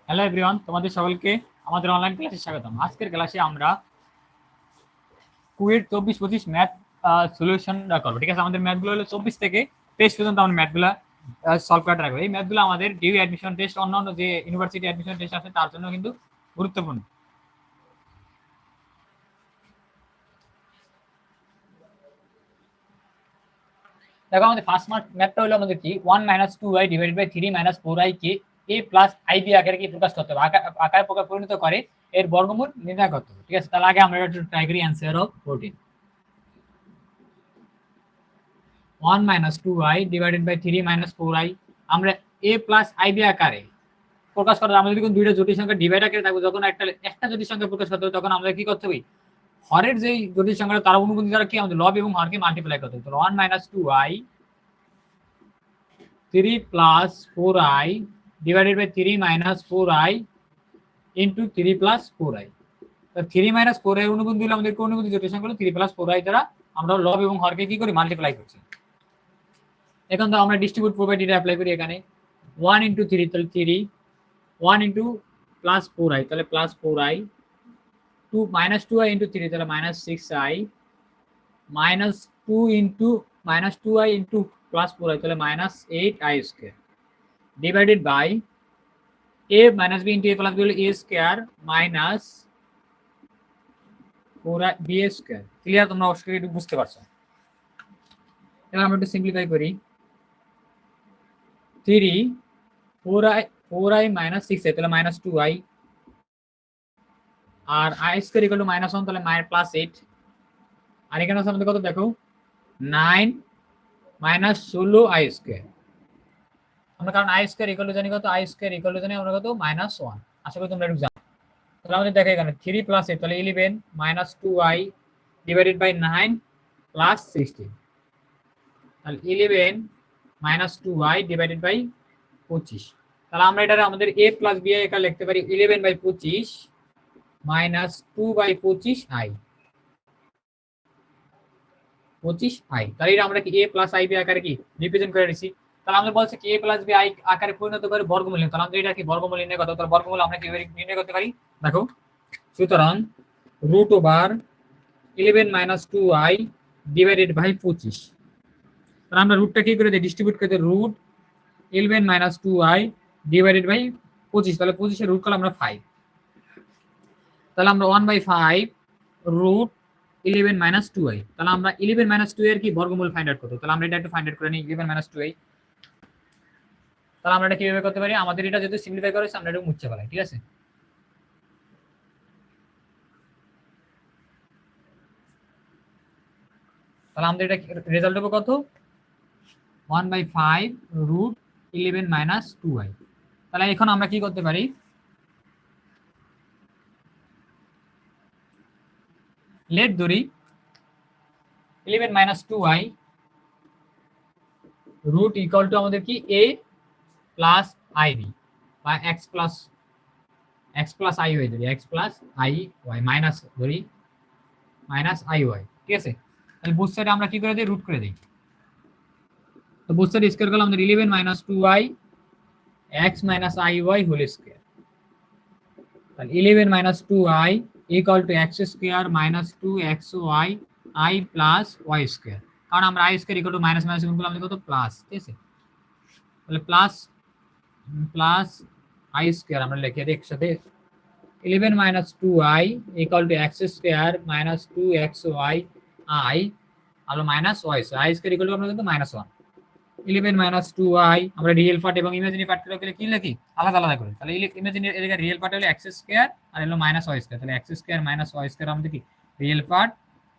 Hello everyone, তোমাদের সকলকে আমাদের অনলাইন ক্লাসে স্বাগতম। আজকের ক্লাসে আমরা কুয়েট 24-25 ম্যাথ সলিউশন করবো। ঠিক আছে, আমাদের ম্যাথগুলো হলো 24 থেকে 23 পর্যন্ত আমরা ম্যাথগুলো সলভ করা রাখবো। এই ম্যাথগুলো আমাদের ডিউ অ্যাডমিশন টেস্ট, অন্যান্য যে ইউনিভার্সিটি অ্যাডমিশন টেস্ট আছে তার জন্য কিন্তু গুরুত্বপূর্ণ। দেখো, আমাদের ফার্স্ট ম্যাথটা হলো আমাদের কি 1 - 2y ডিভাইডেড বাই 3 - 4y কে a প্লাস ib আকারে কি প্রকাশ করতে হবে, আকারে প্রকাশ পরিণত করে এর বর্গমূল নির্ণয় করতে হবে। ঠিক আছে, তাহলে আগে আমরা একটু ট্রাই করি answer of 14। 1 - 2y divided by 3 - 4y আমরা a প্লাস ib আকারে প্রকাশ করতে, আমরা যদি দুইটা জটিল সংখ্যা ডিভাইড আকারে থাকবে, যখন একটা জটিল সংখ্যা প্রকাশ করতে হবে তখন আমরা কি করতে হবে, হরের যেই জটিল সংখ্যা তার অনুপাত দ্বারা কি আমাদের লব এবং হরকে মাল্টিপ্লাই করতে হবে। 1 - 2y 3 plus 4i divided by 3 minus 4i into 3 plus 4i। 3 minus 4i অনুগুণ দিলে আমাদের কোন অনুগুণ জটিল সংখ্যা হলো 3 plus 4i দ্বারা আমরা লব এবং হরকে কি করি, মাল্টিপ্লাই করছি। এখন তো আমরা ডিস্ট্রিবিউট প্রপার্টিটা অ্যাপ্লাই করি এখানে। 1 into 3 তাহলে 3, 1 into plus 4i তাহলে plus 4i, 2 minus 2i into 3 তাহলে minus 6i, minus 2 into minus 2i into plus 4i তাহলে minus 8i square divided by a minus b into a plus b হলো a square minus 4b square। Clear? তোমরা অবশ্যই একটু বুঝতে পারছো। এবার আমরা একটু সিম্পলিফাই করি। 3 4i minus 6i তাহলে minus 2i, R i square equal to minus 1 তাহলে plus 8, আর এখানে আছে আমাদের কত দেখো 9 minus 16i square। আমরা কারণ i square equal to জানি কত, i square equal to জানি আমরা কত minus 1। আশা করি তোমরা একটু জানো। তাহলে আমাদের দেখো এখানে 3 plus 8 তাহলে 11 minus 2i divided by 9 plus 16 তাহলে 11 minus 2i divided by 25। তাহলে আমরা এটা আমাদের a plus b একা লিখতে পারি 11/25 minus 2/25i 25i। তাহলে এটা আমরা কি a plus ib আকারে কি রিপ্রেজেন্ট করে দিছি। তাহলে আমরা বলছি কি a plus b i আকারে পরিণত করে বর্গমূল নিতে। তাহলে আমরা এটা কি বর্গমূল নির্ণয় করতে, তাহলে বর্গমূল আমরা কিভাবে নির্ণয় করতে পারি দেখো। সুতরাং √11 minus 2i divided by 25। তাহলে আমরা রুটটা কি করে দিই, ডিস্ট্রিবিউট করে দিই। √11 minus 2i divided by 25 তাহলে 25 এর রুট করলে আমরা 5। তাহলে আমরা 1/5 √11 minus 2i, তাহলে আমরা 11 minus 2 এর কি বর্গমূল ফাইন্ড আউট করতে। তাহলে আমরা এটা একটু ফাইন্ড আউট করে নিই 11 minus 2i। তাহলে আমরা এটা কিভাবে করতে পারি, আমাদের এটা যদি সিম্পলিফাই করে আমরা এটা মুছে ফেলাই। ঠিক আছে, তাহলে আমাদের এটা রেজাল্ট হবে কত 1/5 √11 minus 2i। তাহলে এখন আমরা কি করতে পারি, লেট ধরি 11 minus 2i root equal to আমাদের কি a প্লাস ib বা x প্লাস i ওয়াই ধরি, x plus i Y minus ধরি মাইনাস i ওয়াই। ঠিক আছে, তাহলে বুথ সাইডে আমরা কি করে দিই, রুট করে দিই। তো বুথ সাইড স্কয়ার করলে আমাদের 11 minus 2i x minus i y whole square. তাহলে 11 minus 2i equal to x square minus 2xy i plus y square। কারণ আমরা i square equal to minus minus গুণ করলে আমাদের কত প্লাস। ঠিক আছে, তাহলে প্লাস i square আমরা লিখে দিই একসাথে 11 minus 2i equal to x square minus 2xy i আর minus y square, i square equal to আমরা কিন্তু মাইনাস 1। 11 minus 2i আমরা রিয়েল পার্ট এবং ইমাজিনারি পার্ট করে কি লিখি আলাদা আলাদা করে। তাহলে ইমাজিনারি এর রিয়েল পার্ট হলো x স্কয়ার আর হলো মাইনাস y স্কয়ার। তাহলে x square minus y square আমাদের কি রিয়েল পার্ট,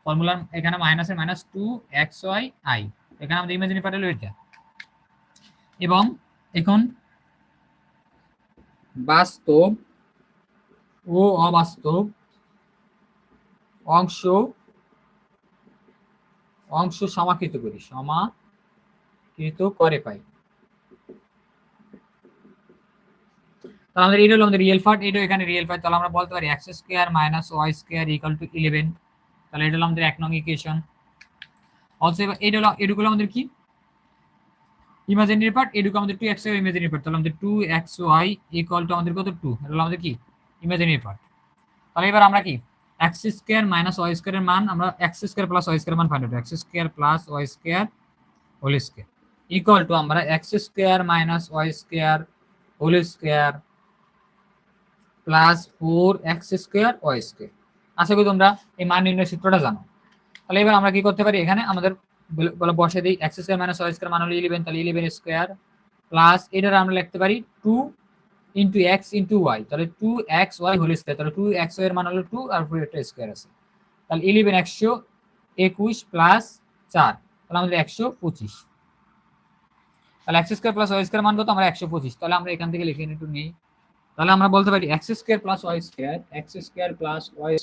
ফর্মুলা এখানে মাইনাসের মাইনাস 2xy i, এখানে আমাদের ইমাজিনারি পার্ট হলো এটা। এবং এখন বাস্তব ও অবাস্তব অংশ সমাকৃত করি, সমাকৃত করে পাই। তাহলে আমাদের এটা হলো আমাদের রিয়েল পার্ট, এটা এখানে রিয়েল পার্ট। তাহলে আমরা বলতে পারি x square minus y square equal to 11। তাহলে এটা হলো আমাদের এক নং ইকুয়েশন। অলসো এটা হলো আমাদের কি ইমাজিনারি পার্ট, এটুকু আমাদের 2xy ইমাজিনারি পার্ট, তাহলে আমাদের 2xy ইকুয়াল টু আমাদের কত 2, এটা হলো আমাদের কি ইমাজিনারি পার্ট। তাহলে এবার আমরা কি x square minus y square এর মান আমরা x square plus y square মান ফাইন্ড করব, x square plus y square whole square equal to আমরা x square minus y square whole square plus 4x square y square. আশা করি তোমরা এই মান নির্ণয় সূত্রটা জানো। তাহলে এবার আমরা কি করতে পারি, এখানে আমাদের বলে বসে দিই x square minus y square মান হলো 11, তাহলে 11 স্কয়ার প্লাস এটার আমরা লিখতে পারি 2 ইনটু x ইনটু y, তাহলে 2xy হোল স্কয়ার, তাহলে 2xy এর মান হলো 2 আর পুরো একটা স্কয়ার আছে, তাহলে 11 121 প্লাস 4, তাহলে আমাদের 125, তাহলে x square plus y square মান কত আমরা 125, তাহলে আমরা এখান থেকে লিখে একটু নেই, তাহলে আমরা বলতে পারি x square plus y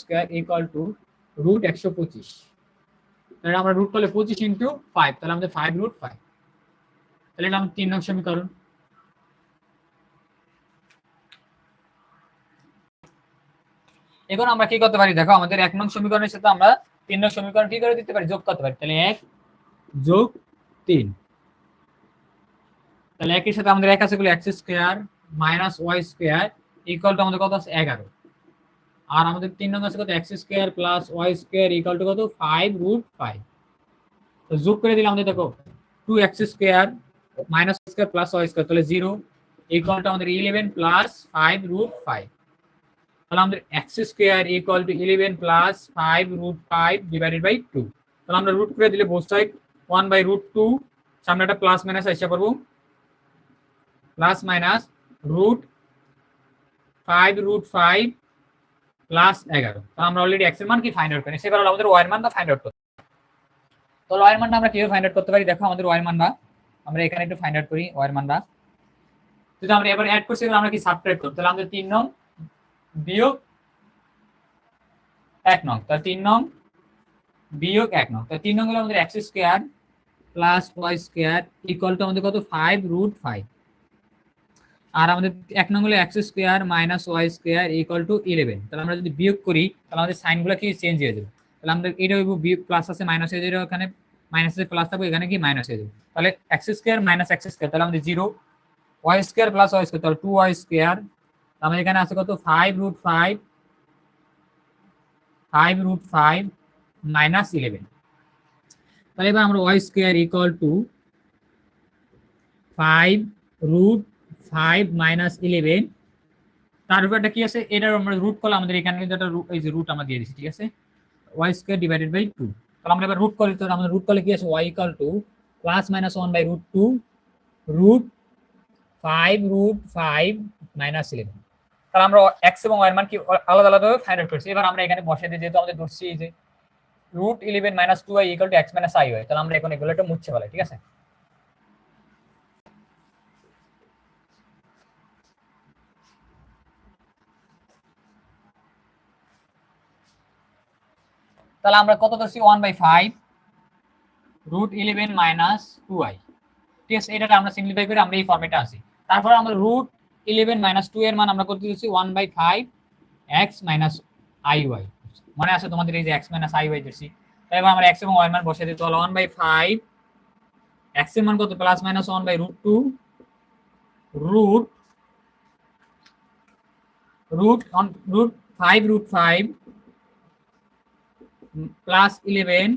square equal to root 125, তাহলে আমরা রুট করলে 25 ইনটু 5, তাহলে আমাদের 5 রুট 5, তাহলে এটা আমাদের 3 নং সমীকরণ। এখন আমরা কি করতে পারি, দেখো আমাদের 1 নং সমীকরণের সাথে আমরা 3 নং সমীকরণ কি করে দিতে পারি, যোগ করতে পারি, তাহলে 1 যোগ 3, তাহলে 1 এর সাথে আমাদের 1 আছে বলে x square minus y square equal to আমাদের কত আছে 11, আর আমাদের 3 নং আছে কত x square plus y square equal to কত 5 রুট 5, তো যোগ করে দিলে আমাদের দেখো 2x square minus y square plus y square, তাহলে 0 ইকুয়াল টু আমাদের 11 প্লাস 5 রুট 5, তাহলে আমাদের x স্কয়ার ইকুয়াল টু 11 প্লাস 5 রুট 5 ডিভাইডেড বাই 2, তাহলে আমরা রুট করে দিলে বোথ সাইড 1 বাই রুট 2, সামনে একটা প্লাস মাইনাস আসছে পারবো, plus minus root 5 root 5 plus 11, তাহলে আমরা অলরেডি x এর মান কি ফাইন্ড আউট করি, সেবার আমাদের y এর মানটা ফাইন্ড আউট করতে, তো y এর মানটা আমরা কিভাবে ফাইন্ড আউট করতে পারি, দেখো আমাদের y এর মানটা আমরা এখানে একটু ফাইন্ড আউট করি, y এর মানটা যদি আমরা এবার অ্যাড করছি আমরা কি সাবট্রাক্ট করব, তাহলে আমাদের 3 নং বিয়োগ 1 নং, তাহলে 3 নং বিয়োগ 1 নং, তাহলে 3 নং হলো আমাদের x square plus y square equal to আমাদের কত 5 রুট 5, আর আমাদের 1 নং হলো x square minus y square equal to 11, তাহলে আমরা যদি বিয়োগ করি তাহলে আমাদের সাইনগুলো কি চেঞ্জ হয়ে যাবে, তাহলে আমাদের এটা হইব বিয়োগ প্লাস আছে মাইনাস হয়ে যাবে, ওখানে মাইনাস আছে প্লাস থাকবে, এখানে কি মাইনাস হয়ে যাবে, তাহলে x square minus x square, তাহলে আমাদের 0, y square plus y square, তাহলে 2y স্কয়ার, আমাদের এখানে আছে কত 5 রুট 5 মাইনাস 11, তাহলে এবার আমরা y square equal to 5 root 5 minus 11, তার উপরটা কি আছে এটার আমরা রুট করলে আমাদের এখানে কিন্তু একটা এই যে রুট আমরা দিয়ে দিছি, ঠিক আছে, y স্কয়ার ডিভাইডেড বাই 2, তাহলে আমরা এবার রুট করি, তো আমরা রুট করলে কি আছে y equal to plus minus 1 by root 2 root 5 root 5 minus 11, তাহলে আমরা x এবং y এর মান কি আলাদা আলাদাভাবে ফাইন্ড আউট করছি, এবার আমরা এখানে বসিয়ে দিই, যেহেতু আমাদের ধরছি যে root 11 minus 2y equal to x minus i হয়, তাহলে আমরা এখন এগুলো একটা মুছে ফেলাই, ঠিক আছে, তাহলে আমরা কত ধরছি 1/5 রুট 11 মাইনাস 2i, ঠিক আছে, এটা আমরা সিম্পলিফাই করে আমরা এই ফরম্যাটে আসি, তারপর আমরা রুট 11 মাইনাস 2 এর মান আমরা করতে দিচ্ছি 1/5 x মাইনাস iy, মনে আছে তোমাদের এই যে x মাইনাস iy দিচ্ছি, তাই এবার আমরা x এবং y এর মান বসিয়ে দিই, তাহলে 1/5 x এর মান কত plus minus 1 by root 2 root root 5 root 5 plus 11,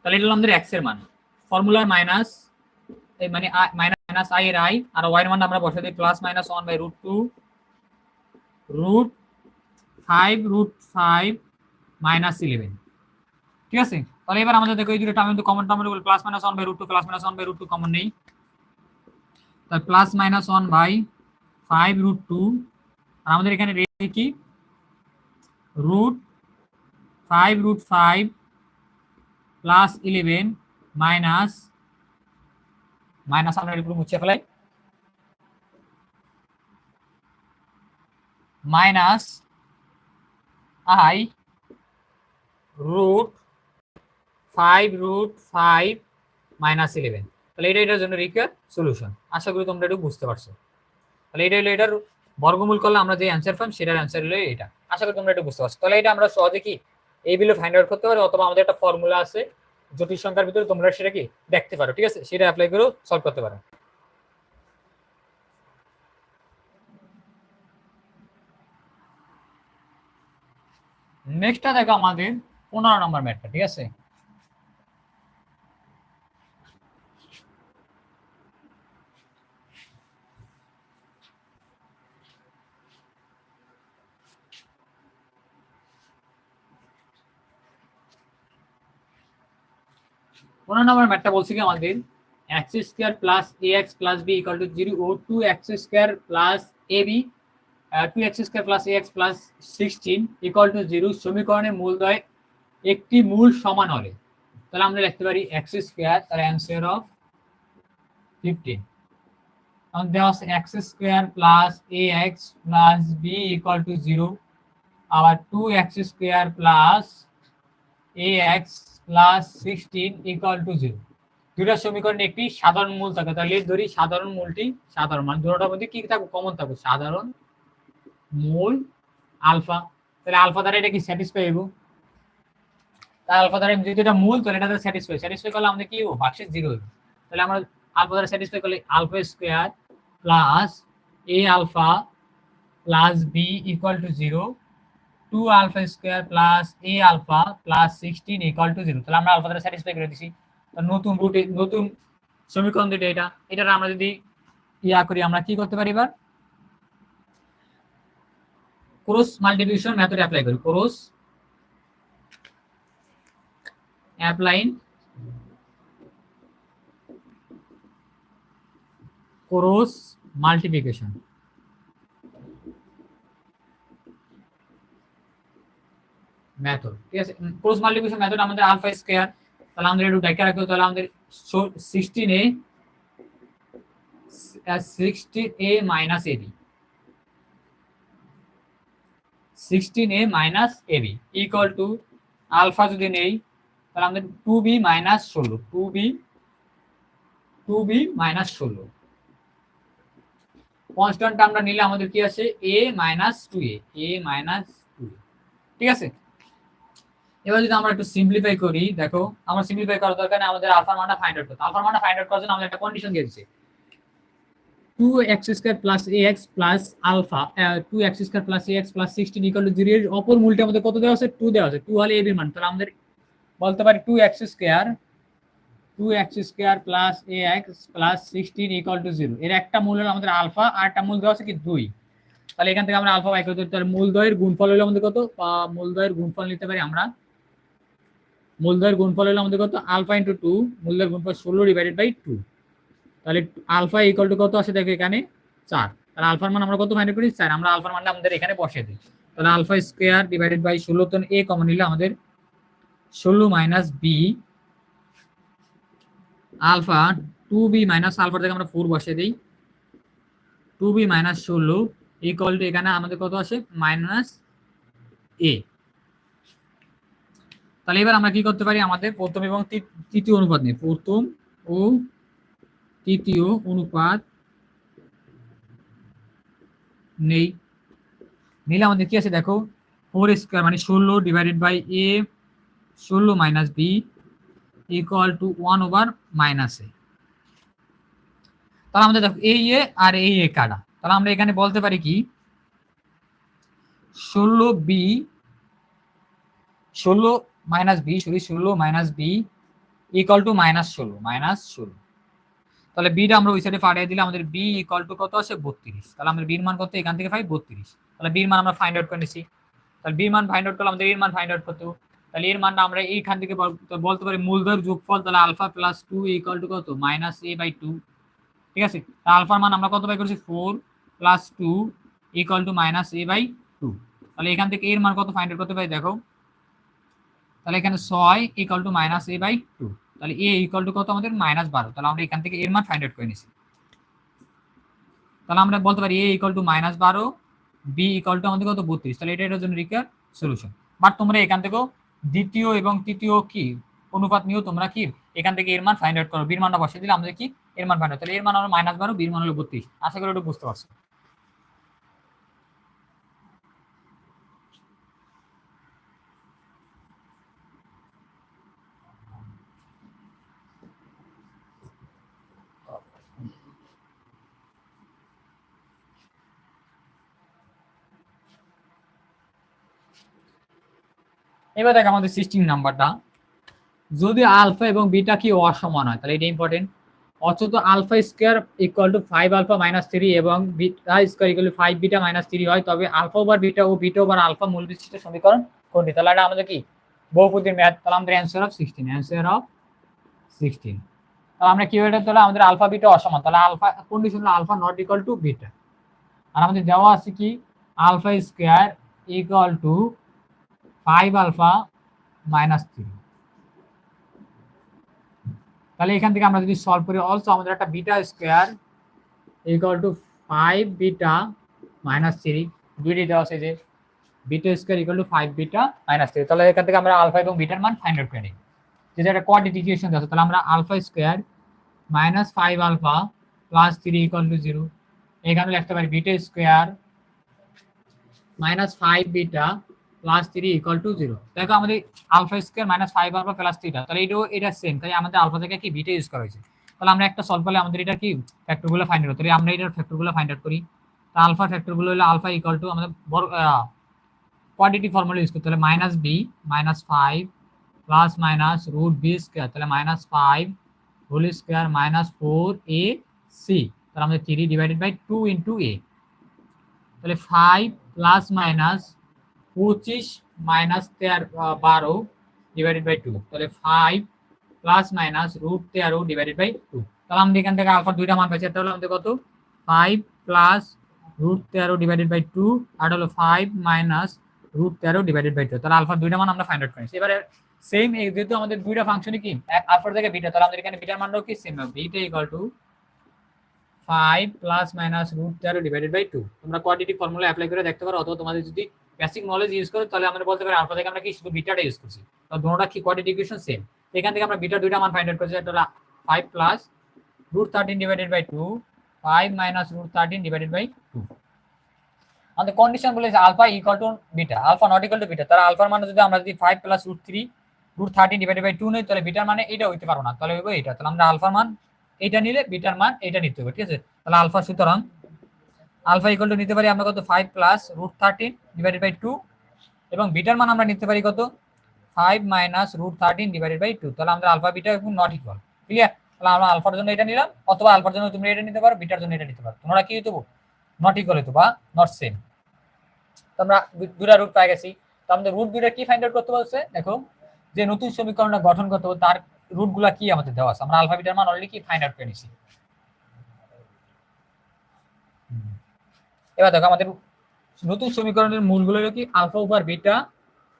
তাহলে এটা হলো আমাদের x এর মান, ফর্মুলার মাইনাস এই মানে মাইনাস i এর i, আর y এর মান আমরা বসিয়ে দিই plus minus 1 by root 2 root 5 root 5 minus 11, ঠিক আছে, তাহলে এবার আমাদের দেখো এই দুটো টার্ম কিন্তু কমন টার্ম হলো plus minus 1 by root 2 plus minus 1 by root 2 common নেই, তাহলে প্লাস মাইনাস 1 বাই 5 রুট 2, আর আমাদের এখানে রেখে কি root 5 root 5 plus 11 minus minus আমরা এগুলো মুছে ফেলাই, minus i root 5 root 5 minus 11, তাহলে এটার জন্য রিকোয়ার সলিউশন, আশা করি তোমরা একটু বুঝতে পারছো, তাহলে এটা হলো এটার বর্গমূল করলে আমরা যে অ্যান্সার পাই সেটার অ্যান্সার হলো এটা, আশা করি তোমরা একটু বুঝতে পারছো, তাহলে এটা আমরা সহজে কি এই বিলে ফাইন্ড আউট করতে পারি, অথবা আমাদের একটা ফর্মুলা আছে জটিল সংখ্যার ভিতরে তোমরা সেটা কি দেখতে পারো, ঠিক আছে, সেটা অ্যাপ্লাই করেও সলভ করতে পারো। নেক্সটটা দেখো আমাদের 15 নম্বর ম্যাথটা, ঠিক আছে। পনেরো নম্বর ম্যাথটা বলছি কি আমাদের X square plus A X plus B equal to 0 ও 2x square plus A B 2x square plus A X plus 16 equal to 0 সমীকরণের মূলদ্বয় একটি মূল সমান হলে তাহলে আমরা লিখতে পারি এক্স স্কোয়ার, তার অ্যান্সার অফ 15। তখন দেওয়া আছে X square plus A X plus B equal to 0, আবার 2x square plus A X plus 16 equal to 0। দুইটা সমীকরণে একটি সাধারণ মূল থাকে, তাহলে ধরি সাধারণ মূলটি সাধারণ মান দুটোটার মধ্যে কি থাকবে, কমন থাকবে সাধারণ মূল আলফা। তাহলে আলফা দ্বারা এটা কি স্যাটিসফাই হইব, তাহলে আলফা দ্বারা যদি এটা মূল তাহলে এটা স্যাটিসফাই করলে আমাদের কি হইব, ভাগশেষ 0 হইব। তাহলে আমরা আলফা দ্বারা স্যাটিসফাই করলে alpha square plus A alpha plus B equal to 0, 2 alpha square plus A alpha plus 16 equal to 0। তাহলে আমরা আলফা দ্বারা স্যাটিসফাই করে দিছি। নতুন রুটে নতুন সমীকরণ দুটো এটা আমরা যদি ইয়া করি আমরা কি করতে পারি, এবার ক্রস মাল্টিপ্লিকেশন মেথড অ্যাপ্লাই করি। Cross applying cross multiplication method, ঠিক আছে। ক্রস মাল্টিপ্লিকেশন মেথড আমাদের আলফা স্কয়ার, তাহলে আমাদের একটু দেখা রাখতে, তাহলে আমাদের 16a minus AB 16a minus AB equal to alpha যদি নেই তাহলে আমাদের 2b minus 16 2b minus 16 constant আমরা নিলে আমাদের কি আছে a minus 2a minus 2a, ঠিক আছে। এবার যদি আমরা একটু সিম্পলিফাই করি, দেখো আমরা সিম্পলিফাই করার দরকার নেই, আমাদের আলফার মানটা ফাইন্ড আউট করতে। আলফার মানটা ফাইন্ড আউট করার জন্য আমাদের একটা কন্ডিশন দিয়েছে 2x square plus ax plus alpha 2x square plus ax plus 16 equal to 0 এর অপর মূলটা আমাদের কত দেওয়া আছে, 2 দেওয়া আছে। 2 হলে ab এর মান, তাহলে আমাদের বলতে পারি 2x square plus ax plus 16 equal to 0 এর একটা মূল হলো আমাদের আলফা আর একটা মূল দেওয়া আছে কি 2। তাহলে এখান থেকে আমরা আলফা বাই করতে, তাহলে মূলদ্বয়ের গুণফল হলো আমাদের কত, মূলদ্বয়ের গুণফল নিতে পারি আমরা, মূলদ্বয়ের গুণফল হলো আমাদের কত, আলফা ইনটু 2, মূলদ্বয়ের গুণফল 16 ডিভাইডেড বাই 2। তাহলে আলফা ইকুয়াল টু কত আসে দেখো এখানে 4। তাহলে আলফার মান আমরা কত ফাইন্ড করি 4, আমরা আলফার মানটা আমাদের এখানে বসিয়ে দিই। তাহলে আলফা স্কয়ার ডিভাইডেড বাই 16, তো a কমন নিলে আমাদের 16 minus B alpha 2b minus alpha থেকে আমরা 4 বসিয়ে দিই, 2b মাইনাস 16 ইকুয়াল টু এখানে আমাদের কত আসে মাইনাস a। তাহলে এবার আমরা কি করতে পারি, আমাদের প্রথম এবং তৃতীয় অনুপাত নেই, প্রথম ও তৃতীয় অনুপাত নেই, নিলে আমাদের কি আছে দেখো 4 স্কয়ার মানে 16 divided by a 16 minus B equal to 1 over minus a. তাহলে আমাদের দেখো এই এ আর এই এ কাটা, তাহলে আমরা এখানে বলতে পারি কি 16 minus B sorry 16 minus B equal to minus 16 তাহলে বিটা আমরা ওই সাইডে পাঠিয়ে দিলে আমাদের বি ইকুয়াল টু কত আসে 32। তাহলে আমাদের বির মান কত, এখান থেকে পাই 32। তাহলে বির মান আমরা ফাইন্ড আউট করে নিছি। তাহলে বির মান ফাইন্ড আউট করলে আমাদের এর মান ফাইন্ড আউট করতে, তাহলে এর মানটা আমরা এইখান থেকে বলতে পারি মূলদ্বয়ের যোগফল, তাহলে আলফা প্লাস 2 ইকুয়াল টু কত মাইনাস a বাই 2, ঠিক আছে। তাহলে আলফার মান আমরা কত বাই করেছি 4 plus 2 equal to minus a by 2। তাহলে এখান থেকে এর মান কত ফাইন্ড আউট করতে পারি দেখো, তাহলে এখানে 6 equal to minus a by 2, তাহলে a ইকুয়াল টু কত আমাদের মাইনাস 12। তাহলে আমরা এখান থেকে এর মান ফাইন্ড আউট করে নিছি। তাহলে আমরা বলতে পারি a equal to minus 12, b equal to আমাদের কত 32। তাহলে এটার জন্য রিকোয়ার সলিউশন। বাট তোমরা এখান থেকে দ্বিতীয় এবং তৃতীয় কি অনুপাত নিয়েও তোমরা কি এখান থেকে এর মান ফাইন্ড আউট করো, বির মানটা বসিয়ে দিলে আমাদের কি এর মান ফাইন্ড আউট, তাহলে এর মান হলো -12, বির মান হলো 32। আশা করি একটু বুঝতে পারছো। এবার দেখ আমাদের 16 নাম্বারটা, যদি আলফা এবং বিটা কি অসমান হয়, তাহলে এটা ইম্পর্টেন্ট। অথচ alpha square equal to 5 alpha minus 3 এবং beta square equal to 5 beta minus 3 হয়, তবে আলফা ওভার বিটা ও বিটা ওভার আলফা মূল বিশিষ্ট সমীকরণ কোনটি? তাহলে এটা আমাদের কি বহুপদীর ম্যাথ। তাহলে আমাদের অ্যান্সার অফ 16, অ্যান্সার অফ 16। তাহলে আমরা কি হলো, তাহলে আমাদের আলফা বিটা অসমান, তাহলে আলফা কন্ডিশন হলো alpha not equal to beta. আর আমাদের দেওয়া আছে কি alpha square equal to 5 alpha minus 3। তাহলে এখান থেকে আমরা যদি সলভ করি, অলসো আমাদের একটা beta square equal to 5 beta minus 3 দুইটি দেওয়া আছে, যে beta square equal to 5 beta minus 3। তাহলে এখান থেকে আমরা আলফা এবং বিটার মান ফাইন্ড আউট করে নিই। যেটা একটা কোয়াড্রেটিক ইকুয়েশন আছে, তাহলে আমরা alpha square minus 5 alpha plus 3 equal to 0। এখানে লিখতে পারি beta square minus 5 beta plus 3 equal to 0। দেখো আমাদের alpha square minus 5 alpha plus 3, তাহলে এটা সেম, তাই আমাদের আলফা থেকে কি বিটা ইউজ করা হয়েছে। তাহলে আমরা একটা সলভ করলে আমাদের এটা কি ফ্যাক্টরগুলো ফাইন্ড আউট করি, আমরা এটার ফ্যাক্টরগুলো ফাইন্ড আউট করি। তা আলফা ফ্যাক্টরগুলো হলো আলফা ইকুয়াল টু আমাদের বড় কোয়ান্টিটি ফর্মুলা ইউজ করতে হলে minus b minus 5 plus minus root b square, তাহলে minus 5 whole square minus 4 a c, তাহলে আমাদের 3 ডিভাইডেড বাই 2 ইন্টু এ, তাহলে 5 plus minus 25 minus 12 divided by 2, তাহলে 5 plus minus root 13 divided by 2। তাহলে আমরা এখান থেকে আলফার দুইটা মান পাচ্ছি, তাহলে আমাদের কত 5 প্লাস রুট 13 ডিভাইডেড বাই 2 আর হলো 5 মাইনাস রুট 13 ডিভাইডেড বাই 2। তাহলে আলফার দুইটা মান আমরা ফাইন্ড আউট করেছি। এবারে সেম, যেহেতু আমাদের দুইটা ফাংশনই কি আলফার থেকে বিটা, তাহলে আমাদের এখানে বিটার মানও কি সেম হবে, beta equal to 5 plus minus root 13 divided by 2। তোমরা কোয়াড্রেটিক ফর্মুলা অ্যাপ্লাই করে দেখতে পারো, অথবা তোমাদের যদি বেসিক নলেজ ইউজ করো তাহলে আমরা বলতে পারি আলফা থেকে আমরা কি শুধু বিটাটা ইউজ করছি, তো দুটোটা কি কোয়াড্রেটিক ইকুয়েশন সেম। এখান থেকে আমরা বিটার দুইটা মান ফাইন্ড আউট করছি, এটা 5 plus root 13 divided by 2, 5 minus root 13 divided by 2। আমাদের কন্ডিশন বলেছে alpha equal to beta, alpha not equal to beta. তাহলে আলফার মানে যদি আমরা যদি 5 plus root 3 root 13 divided by 2 নেই, তাহলে বিটার মানে এটা হইতে পারবো না, তাহলে হইব এটা। তাহলে আমরা আলফার মান এটা নিলে বিটার মান এটা নিতে হবে, ঠিক আছে। তাহলে আলফা, সুতরাং আলফা ইকুয়াল টু নিতে পারি আমরা কত 5 প্লাস রুট 13 ডিভাইডেড বাই 2, এবং বিটার মান আমরা নিতে পারি কত 5 মাইনাস রুট 13 ডিভাইডেড বাই 2। তাহলে আমরা আলফা বিটা এখন নট ইকুয়াল, ক্লিয়ার। তাহলে আমরা আলফার জন্য এটা নিলাম, অথবা আলফার জন্য তুমি এটা নিতে পারো, বিটার জন্য এটা নিতে পারো। তোমরা কি হইতো নট ইকুয়াল হইতো বা নট সেম। তো আমরা দুটা রুট পাই গেছি। তো আমাদের রুট দুইটা কি ফাইন্ড আউট করতে বলছে, দেখো যে নতুন সমীকরণটা গঠন করতে হবে তার রুটগুলা কি আমাদের দেওয়া আছে। আমরা আলফা বিটার মান অলরেডি কি ফাইন্ড আউট করে নিছি। এবার দেখো আমাদের নতুন সমীকরণের মূলগুলো হলো কি আলফা ওভার বিটা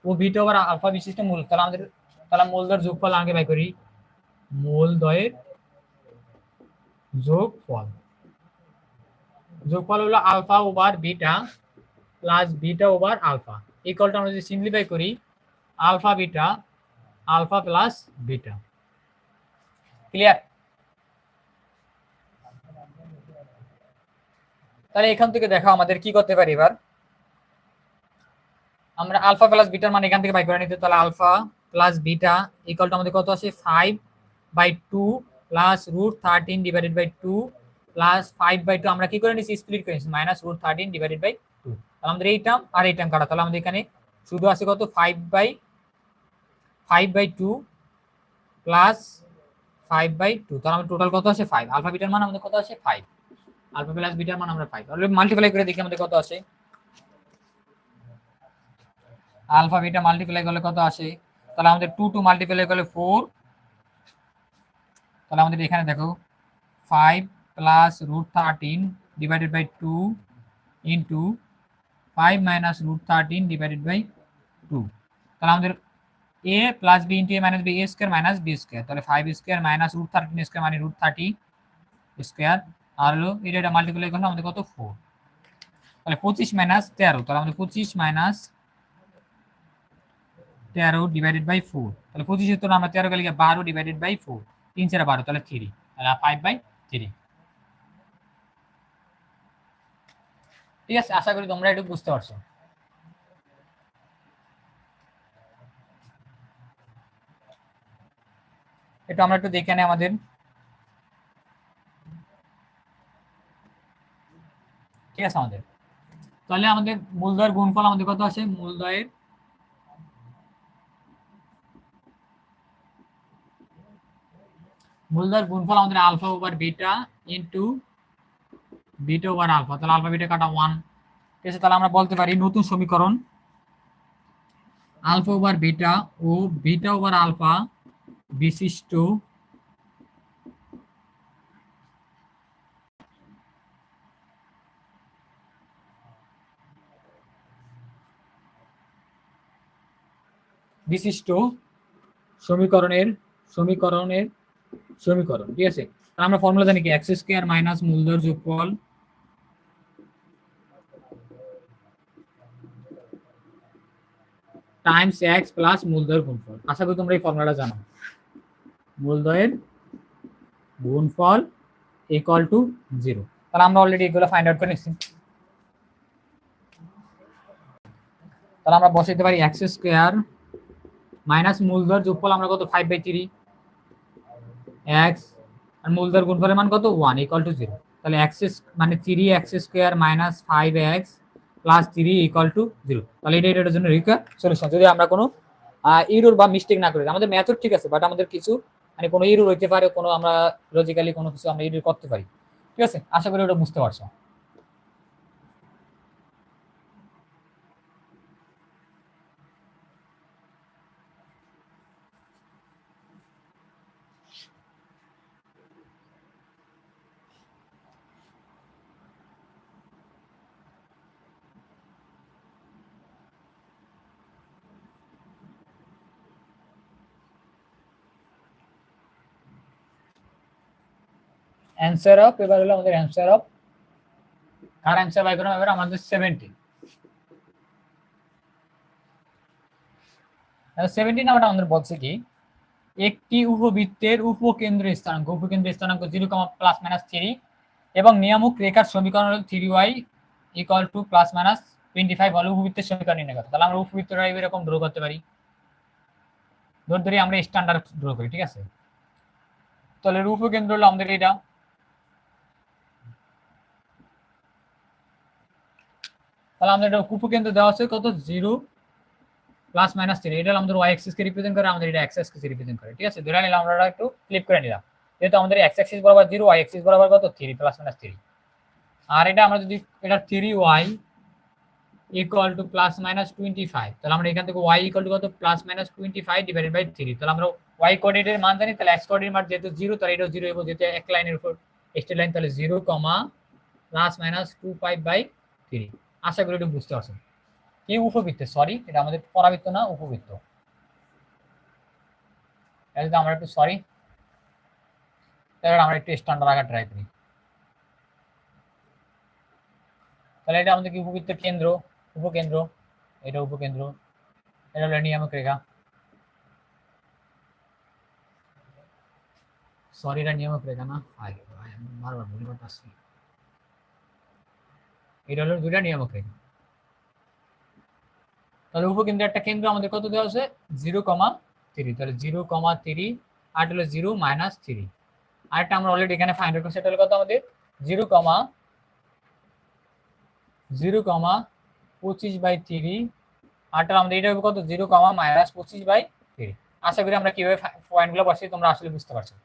ও বিটা ওভার আলফা বিশিষ্ট মূল। তাহলে মূলদ্বয়ের যোগফল আগে বাই করি, মূলদ্বয়ের যোগফল হলো alpha over beta plus beta over alpha ইকুয়ালটা আমরা যদি সিম্পলিফাই করি আলফা প্লাস বিটা, ক্লিয়ার। তাহলে এখান থেকে দেখো আমাদের কি করতে পারি, এবার আমরা আলফা প্লাস বিটার মান এখান থেকে বাই করে নিতে। তাহলে আলফা প্লাস বিটা ইকুয়ালটা আমাদের কত আসে 5/2 plus root 13 divided by 2 plus 5/2 আমরা কি করে নিছি স্প্লিট করে নিছি মাইনাস রুট 13 ডিভাইডেড বাই 2। তাহলে আমাদের এই টার্ম আর এই টার্ম কাটা, তাহলে আমাদের এখানে শুধু আছে কত 5/2 প্লাস 5/2। তাহলে আমাদের টোটাল কত আসে 5। আলফা বিটার মান আমাদের কত আসে 5, আলফা প্লাস বিটার মান আমরা 5। তাহলে মাল্টিপ্লাই করে দেখি আমাদের কত আসে, আলফা বিটা মাল্টিপ্লাই করলে কত আসে। তাহলে আমাদের 2 মাল্টিপ্লাই করলে 4, তাহলে আমাদের এখানে দেখো 5 plus root 13 divided by 2 into 5 minus root 13 divided by 2। তাহলে আমাদের a plus b into a minus b, a square minus b square, তাহলে 5 স্কোয়ার মাইনাস রুট 13 স্কোয়ার মানে রুট 30 স্কোয়ার, আর হলো এটা মাল্টিপ্লাই করলে আমাদের কত 4। তাহলে 25 মাইনাস 13, তাহলে আমাদের 25 মাইনাস 13 ডিভাইডেড বাই 4, তাহলে 25 এর তো আমরা 13 কে লিখে 12 ডিভাইডেড বাই 4, 3 4 12, তাহলে 3, তাহলে 5/3। ঠিক আছে, আশা করি তোমরা একটু বুঝতে পারছো। এটা আমরা একটু দেখে নেই আমাদের, ঠিক আছে। আমাদের তাহলে আমাদের মূলদয়ের গুণফল আমাদের কত আসে, মূলদয়ের মূলধর গুণফল আমাদের alpha over beta into beta over alpha, তাহলে আলফা বিটা কাটা 1। ঠিক আছে, তাহলে আমরা বলতে পারি নতুন সমীকরণ আলফা ওভার বিটা ও বিটা ওভার আলফা বিশিষ্ট বিশিষ্ট সমীকরণের সমীকরণের সমীকরণ। ঠিক আছে, আমরা ফর্মুলা জানি কি, এক্স স্কয়ার মাইনাস মূলধর যোগফল টাইমস এক্স প্লাস মূলধর গুণফল। আশা করি তোমরা এই ফর্মুলাটা জানো। মূলধরের গুণফল ইকুয়াল টু 0। তাহলে আমরা অলরেডি এগুলো ফাইন্ড আউট করে নিচ্ছি। তাহলে আমরা বসাইতে পারি এক্স স্কয়ার মাইনাস মূলধর যোগফল আমরা কত 5/3 এক্স আর মূলধর গুণফলের মান কত 1 ইকুয়াল টু 0। তাহলে এক্স মানে 3x square minus 5x plus 3 equal to 0। তাহলে এটার জন্য রিকা সলিউশন। যদি আমরা কোনো ইরর বা মিস্টেক না করি, আমাদের মেথড ঠিক আছে, বাট আমাদের কিছু মানে কোনো ইরর হইতে পারে, কোনো আমরা লজিক্যালি কোনো কিছু আমরা ইরর করতে পারি। ঠিক আছে, আশা করি ওটা বুঝতে পারছো। অ্যান্সার অফ, এবার হলো আমাদের অ্যান্সার অফ, কার অ্যান্সার বাই করলাম এবার আমাদের 17। 17 নাম্বারটা আমাদের বলছে কি, একটি উপবৃত্তের উপকেন্দ্রের স্থানাঙ্ক 0, এবং নিয়ামক রেখার সমীকরণ হলো 3y ইকুয়াল টু +-25 হলো উপবৃত্তের সমীকরণ নির্ণয় করতে। তাহলে আমরা উপবৃত্তটা এরকম ড্র করতে পারি, ধরে আমরা স্ট্যান্ডার্ড ড্র করি। ঠিক আছে, তাহলে উপকেন্দ্র হলো আমাদের এটা, তাহলে আমাদের এটা উপকেন্দ্র দেওয়া আছে কত 0 +-3, এটা আমাদের y অ্যাক্সিস কে রিপ্রেজেন্ট করে, আমাদের এটা x অ্যাক্সিস কে রিপ্রেজেন্ট করে। ঠিক আছে, ধরে নিলাম আমরা একটু ফ্লিপ করে নিলাম, যেহেতু আমাদের x অ্যাক্সিস বরাবর 0, y অ্যাক্সিস বরাবর কত 3 +-3, আর এটা আমরা যদি এটা 3y ইকুয়াল টু +-25, তাহলে আমরা এখান থেকে y ইকুয়াল টু কত +-25 ডিভাইডেড বাই 3। তাহলে আমরা y কোঅর্ডিনেটের মান জানি, তাহলে x কোঅর্ডিনেট মান যেহেতু 0, তাহলে এটাও 0 এবং যেহেতু এক লাইনের উপর স্ট্রেট লাইন, তাহলে 0, +-25/3। আশা করি এটা বুঝতে পারছেন। কি উপবৃত্ত, সরি এটা আমাদের পরাবৃত্ত না, উপবৃত্ত। তাহলে আমরা একটু সরি, তাহলে আমরা একটু স্ট্যান্ডার্ড আকার ট্রাই করি। তাহলে এটা আমাদের কি উপবৃত্তের কেন্দ্র, উপকেন্দ্র, এটা উপকেন্দ্র, এটা হলো নিয়ামক রেখা, সরি এটা নিয়ামক রেখা না, বারবার ভুল করতেছি, এটা হলো দুইটা নিয়ামক রেখা। তাহলে উপকেন্দ্রের একটা কেন্দ্র আমাদের কত দেওয়া আছে 0,3, তাহলে 0,3 আর হলো 0-3, আরেকটা আমরা অলরেডি এখানে ফাইন্ড আউট করছি, সেটা হলো কত আমাদের 0,25/3, আরটা আমাদের এটা হবে কত 0,-25/3। আশা করি আমরা কিভাবে পয়েন্টগুলো বসাই তোমরা আসলে বুঝতে পারছো।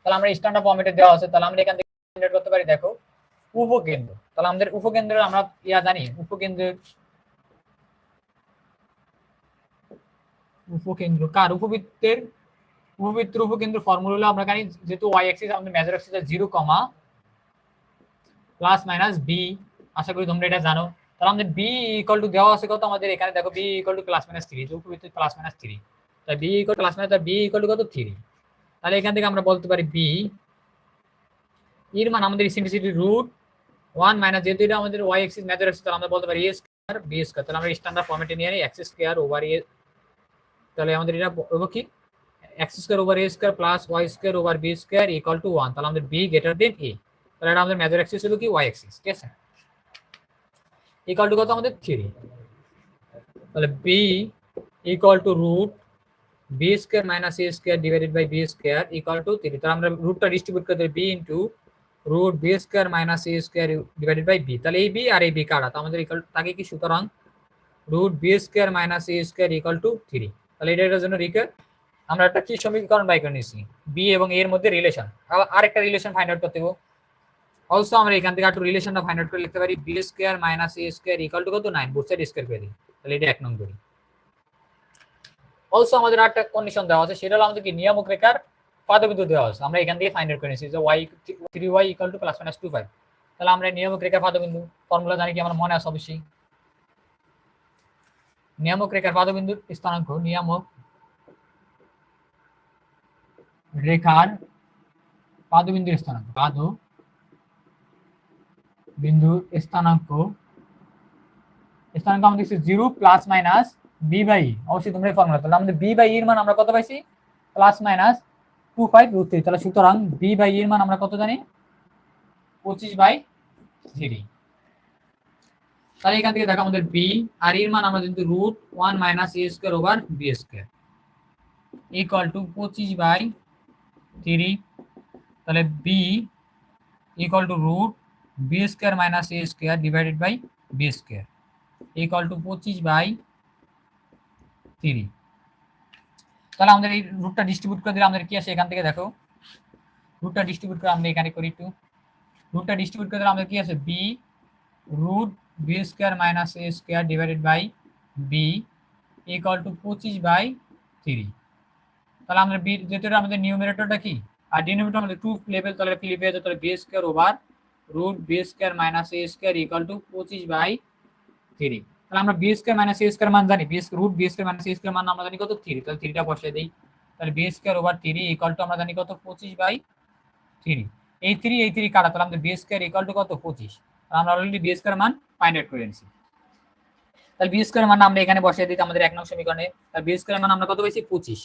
তাহলে আমরা স্ট্যান্ডার্ড ফরম্যাটে দেওয়া আছে, তাহলে আমরা এখান থেকে ফাইন্ড আউট করতে পারি। দেখো উপকেন্দ্র, তাহলে আমাদের উপকেন্দ্রের আমরা জানি, উপকেন্দ্রের উপকেন্দ্র কার, উপবৃত্তের উপকেন্দ্র ফর্মুলা হলো আমরা জানি, যেহেতু y অ্যাক্সিস আমাদের মেজর অ্যাক্সিস 0, +-b, আশা করি তোমরা এটা জানো। তাহলে আমাদের b ইকুয়াল টু দেওয়া আছে কত আমাদের এখানে, দেখো b ইকুয়াল টু +-3, যে উপবৃত্ত +-3, তাই b ইকুয়াল টু +-, তাই b ইকুয়াল টু কত 3। তাহলে এখান থেকে আমরা বলতে পারি b এর মান আমাদের ইসেন্ট্রিসিটি √1 মাইনাস, যেহেতু এটা আমাদের y অ্যাক্সিস মেজর অ্যাক্সিস, তাহলে আমরা বলতে পারি a স্কয়ার b স্কয়ার। তাহলে আমরা স্ট্যান্ডার্ড ফরম্যাটে নিয়ে নিই x স্কয়ার ওভার a, তাহলে আমাদের এটা হবে কি x square over a square plus y square over b square equal to 1। তাহলে আমাদের b গ্রেটার দেন a, তাহলে এটা আমাদের মেজর অ্যাক্সিস হলো কি y অ্যাক্সিস। ঠিক আছে, ইকুয়াল টু কত আমাদের 3, তাহলে b equal to √b square minus a square divided by b square equal to 3। তাহলে আমরা রুটটা ডিস্ট্রিবিউট করে দেব b into √b square minus a square divided by b। তাহলে এই b আর এই b কাটা, তো আমাদের ইকুয়াল থাকে কি, সুতরাং √b square minus a square equal to 3। তাহলে এটার জন্য রিকা আমরা একটা কি সমীকরণ বাই করে নিয়েছি, বি এবং এর মধ্যে রিলেশন, আরেকটা রিলেশন ফাইন্ড আউট করতে হবে। অলসো আমরা এখান থেকে একটু রিলেশনটা ফাইন্ড আউট করে লিখতে পারি, B square minus A square equal to কত 9, বোথ সাইড স্কয়ার করে দিই, তাহলে এটা 1 নং করি। অলসো আমাদের আরেকটা কন্ডিশন দেওয়া আছে, সেটা হলো আমাদের কি নিয়ামক রেখার পাদবিন্দু দেওয়া আছে, আমরা এখান থেকে ফাইন্ড আউট করে নিয়েছি যে y 3y equal to plus minus 25। তাহলে আমরা নিয়ামক রেখার পাদবিন্দু ফর্মুলা জানি কি, আমার মনে আছে অবশ্যই। নিয়ামক রেখার পাদবিন্দুর স্থানাঙ্ক, নিয়ামক রেখার পাদবিন্দুর স্থানাঙ্ক, পাদবিন্দুর স্থানাঙ্ক আমরা দেখছি 0 প্লাস মাইনাস বি বাই, অবশ্যই তোমরা এই ফর্মুলা, তাহলে আমাদের বি বাই এর মান আমরা কত পাইছি, প্লাস মাইনাস 25√3। তাহলে সুতরাং বি বাই এর মান আমরা কত জানি, 25/3। তাহলে এখান থেকে দেখো আমাদের বি আর এর মান আমরা কিন্তু √1 minus a square over B square equal to 25/3। তাহলে B equal to √b square minus a square divided by b square equal to 25/3। তাহলে আমাদের এই রুটটা ডিস্ট্রিবিউট করে দিলে আমাদের কি আসে, এখান থেকে দেখো রুটটা ডিস্ট্রিবিউট করে আমরা এখানে করি একটু, রুটটা ডিস্ট্রিবিউট করে দিলে আমাদের কি আছে, B √b square minus a square divided by b equal to 25/3। তাহলে আমরা বি যেটা আমাদের নিউমারেটরটা কি আর ডিনোমিনেটর আমাদের 2 লেভেল, তাহলে ফিলিপ হয়ে যায়, তাহলে b square over √b square minus a square equal to 25/3। তাহলে আমরা b square minus a square মান জানি, √b square minus a square মান আমরা জানি কত 3, তাহলে 3টা বসিয়ে দেই, তাহলে b square over 3 equal to আমরা জানি কত 25/3। এই 3 কাটা, তাহলে আমাদের b স্কয়ার ইকুয়াল টু কত 25। তাহলে আমরা অলরেডি b স্কয়ার মান ফাইন্ড আউট করে নিয়েছি। তাহলে b স্কয়ার মান আমরা এখানে বসিয়ে দিই আমাদের 1 নং সমীকরণে, তাহলে b স্কয়ার মান আমরা কত পাইছি 25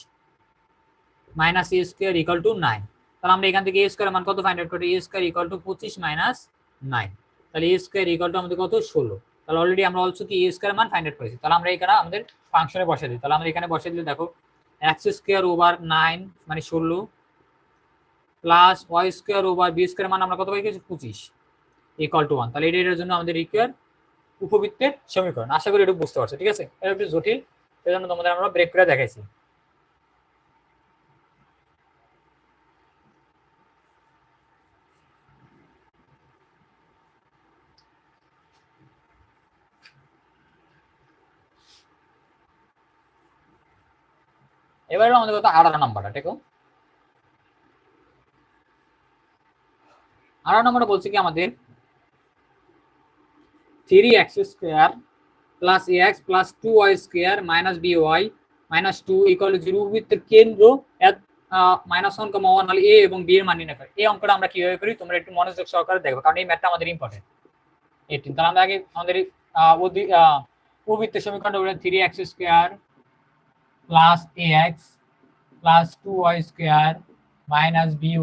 minus a square equal two 9। তাহলে আমরা এখান থেকে a স্কয়ার মান কত ফাইন্ড আউট করি, a square equal two 25 minus 9, তাহলে a স্কয়ার ইকুয়াল টু আমাদের কত 16। তাহলে অলরেডি আমরা অলসো কি a স্কয়ার মান ফাইন্ড আউট করেছি। তাহলে আমরা এখানে আমাদের ফাংশনে বসিয়ে দিই, তাহলে আমরা এখানে বসিয়ে দিলে দেখো x স্কয়ার ওভার 9 মানে 16 plus y square over b square মান আমরা কত পাই 25 ইকুয়াল টু 1। তাহলে এটার জন্য আমাদের রিকোয়ার উপবৃত্তের সমীকরণ। আশা করি এটা বুঝতে পারছো, ঠিক আছে, এটা একটু জটিল, এর জন্য তোমাদের আমরা ব্রেক করে দেখাইছি। এবার আমাদের কত 18 নাম্বারটা, ঠিক আছে, 18 নাম্বারটা বলছে কি আমাদের 3x square plus ax plus 2y square minus by minus 2 equal to 0 বৃত্তের কেন্দ্র -1, 1 হলে a এবং b এর মান নির্ণয় করে। এই অঙ্কটা আমরা কিভাবে করি তোমরা একটু মনোযোগ সহকারে দেখো, কারণ এই ম্যাথটা আমাদের ইম্পর্টেন্ট। 18 তাহলে আমরা আগে আমাদের উপবৃত্তের সমীকরণটা বলি 3x square plus ax plus 2y square minus by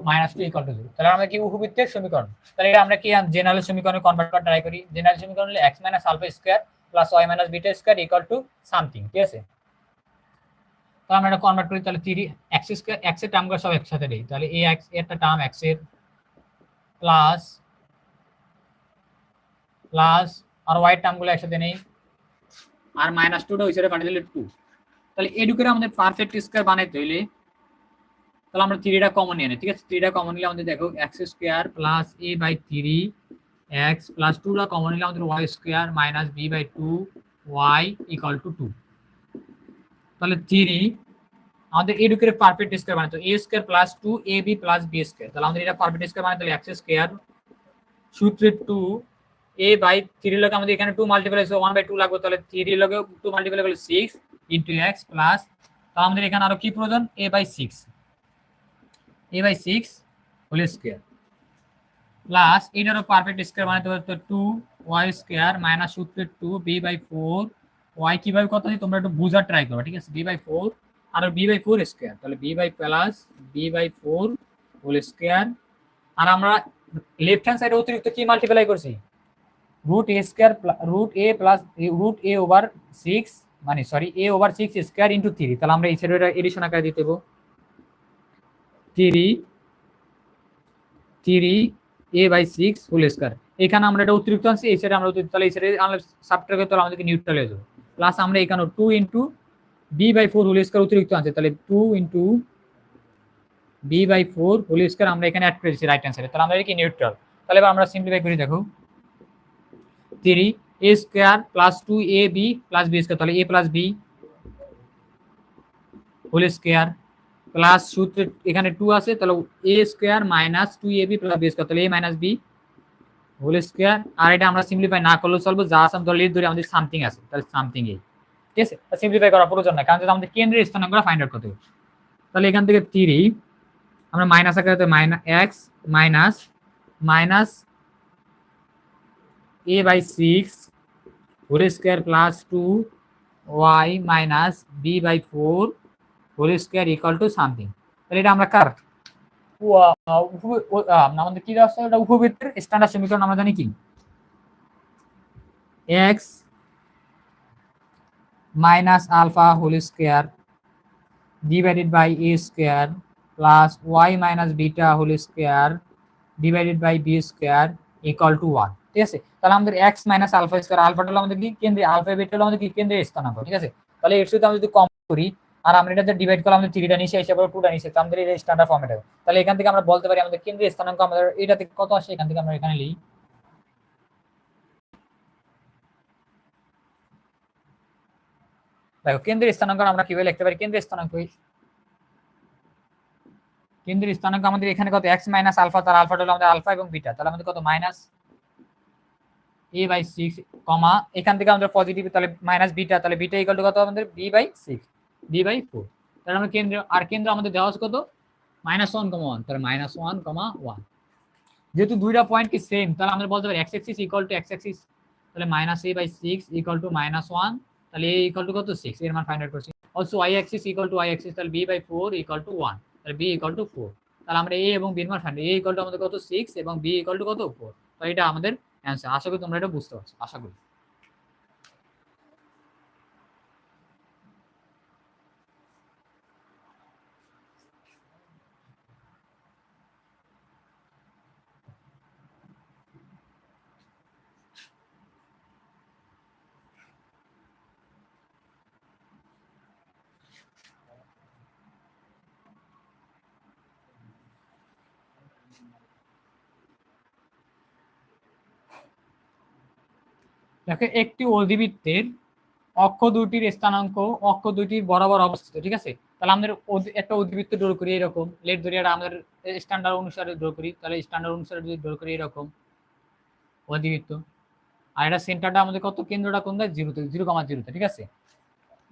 minus 2 equal to 0। তাহলে আমরা কি উপবৃত্তের সমীকরণ, তাহলে এটা আমরা কি জেনারেল সমীকরণে কনভার্ট করার ট্রাই করি। জেনারেল সমীকরণ হলো x minus alpha square plus y minus beta square equal to something, ঠিক আছে। তাহলে আমরা এটা কনভার্ট করি, তাহলে 3x স্কয়ার, x এর টার্মগুলো সব একসাথে দেই, তাহলে ax এরটা টার্ম x এর প্লাস প্লাস আর y এর টার্মগুলো একসাথে নেই, আর মাইনাস 2টা ওই সাইডে পাঠিয়ে দিলে 2। তাহলে এডুকের আমাদের পারফেক্ট স্কয়ার বানাইতে হইলে তাহলে আমরা 3টা কমন নিয়ে নিই, ঠিক আছে। 3টা কমন নিলে আমাদের দেখো x square plus a by 3x plus 2টা কমন নিলে আমাদের y square minus b by 2y equal to 2। তাহলে 3 আমাদের এডুকের পারফেক্ট স্কয়ার বানাইতে a square plus 2ab plus b square, তাহলে আমাদের এটা পারফেক্ট স্কয়ার বানাইতে হলে x স্কয়ার সূত্রে 2 a বাই 3 লগে আমাদের এখানে 2 মাল্টিপ্লাই হইছে 1/2 লাগবে, তাহলে 3 লগে 2 মাল্টিপ্লাই করলে 6 ইনটু x প্লাস, তাহলে আমাদের এখানে আরো কি প্রয়োজন a by 6 whole square plus এটারও পারফেক্ট স্কয়ার বানাইতে হবে, তো 2y স্কয়ার মাইনাস সূত্রে 2b বাই 4 y কিভাবে কত আছে তোমরা একটু বুঝার ট্রাই করো, ঠিক আছে। b বাই 4 আর b বাই 4 স্কয়ার, তাহলে b by plus b by 4 whole square, আর আমরা লেফট হ্যান্ড সাইডে অতিরিক্ত কি মাল্টিপ্লাই করছি root a square root a plus root a over 6 মানে sorry a over 6 square into 3, তাহলে আমরা এই সাইডে এডিশন আকারে দিতে দেব 3 a বাই 6 হোল স্কয়ার। এখানে আমরা এটা অতিরিক্ত আনছি, এই সাইডে আমরা অতিরিক্ত, তাহলে এই সাইডে আমরা সাবট্রাক্ট করতে হলে আমাদেরকে নিউট্রাল হয়ে যাবে, প্লাস আমরা এখানে 2 ইনটু b/4 হোল স্কয়ার অতিরিক্ত আছে, তাহলে 2 ইনটু b/4 হোল স্কয়ার আমরা এখানে অ্যাড করেছি রাইট হ্যান্ড সাইডে, তাহলে আমরা এটা কি নিউট্রাল। তাহলে এবার আমরা সিম্পলিফাই করে দেখো 3a square plus 2ab plus b square, তাহলে a plus b whole square plus সূত্রে এখানে 2 আছে, তাহলে a square minus 2ab plus b square, তাহলে a minus b whole square. আর এটা আমরা সিম্পলিফাই না করলেও চলবে, যা আছে আমরা লিড ধরে আমাদের সামথিং আছে, তাহলে সামথিং এই, ঠিক আছে। সিম্পলিফাই করা প্রয়োজন না, কারণ যদি আমাদের কেন্দ্রের স্থানাঙ্কটা ফাইন্ড আউট করতে হবে। তাহলে এখান থেকে 3 আমরা মাইনাস আকারে minus x minus minus a/6 whole square plus 2y minus b/4 whole square equal to something. তাহলে এটা আমরা কার আমাদের কি দেওয়া আছে, এটা উপবৃত্তের স্ট্যান্ডার্ড সমীকরণ আমরা জানি কি x minus alpha whole square divided by a square plus y minus beta whole square divided by b square equal to 1, ঠিক আছে। তাহলে আমাদের x মাইনাস আলফা স্কয়ার, আলফাটা হলো আমাদের কি কেন্দ্রে, আলফা বিটা হলো আমাদের কি কেন্দ্রের স্থানাঙ্ক, ঠিক আছে। তাহলে এর সাথে আমরা যদি কম করি আর আমরা এটা ডিভাইড করলে আমাদের 3টা নিচে এসে আবার 2টা নিচে, আমাদের এই স্ট্যান্ডার্ড ফরম্যাট হবে। তাহলে এখান থেকে আমরা বলতে পারি আমাদের কেন্দ্রের স্থানাঙ্ক আমাদের এটা থেকে কত আসে, এখান থেকে আমরা এখানে লিখি দেখো কেন্দ্রের স্থানাঙ্ক আমরা কিভাবে লিখতে পারি, কেন্দ্রের স্থানাঙ্ক আমাদের এখানে কত x মাইনাস আলফা, তার আলফাটা হলো আমাদের আলফা এবং বিটা, তাহলে আমাদের কত মাইনাস a/6 কমা এখান থেকে আমাদের পজিটিভ, তাহলে মাইনাস বিটা, তাহলে বিটা ইকুয়াল টু কত আমাদের b/6 b/4। তাহলে আমরা কেন্দ্র আর কেন্দ্র আমাদের দেওয়া আছে কত -1,1, তাহলে -1,1, যেহেতু দুইটা পয়েন্ট কি সেম, তাহলে আমরা বলতে পারি x Axis equal to x Axis, তাহলে -a/6 ইকুয়াল টু -1, তাহলে a ইকুয়াল টু কত 6, এর মান ফাইন্ড আউট করছি। Also y Axis equal to y Axis, তাহলে b/4 ইকুয়াল টু 1, তাহলে b ইকুয়াল টু 4। তাহলে আমরা a এবং b এর মান ফাইন্ড, a ইকুয়াল টু আমাদের কত 6 এবং b ইকুয়াল টু কত 4, তাহলে এটা আমাদের অ্যানসার। আশা করি তোমরা এটা বুঝতে পারছো, আশা করি। দেখো একটি অধিবৃত্তের অক্ষ দুটির স্থানাঙ্ক অক্ষ দুটির বরাবর অবস্থিত, ঠিক আছে। তাহলে আমাদের একটা অধিবৃত্ত ড্র করি এরকম, লেট ধরি এটা আমাদের স্ট্যান্ডার্ড অনুসারে ড্র করি, তাহলে স্ট্যান্ডার্ড অনুসারে যদি ড্র করি এরকম অধিবৃত্ত, আর এটা সেন্টারটা আমাদের কত, কেন্দ্রটা কোন দেয় 0 থেকে 0,0, ঠিক আছে।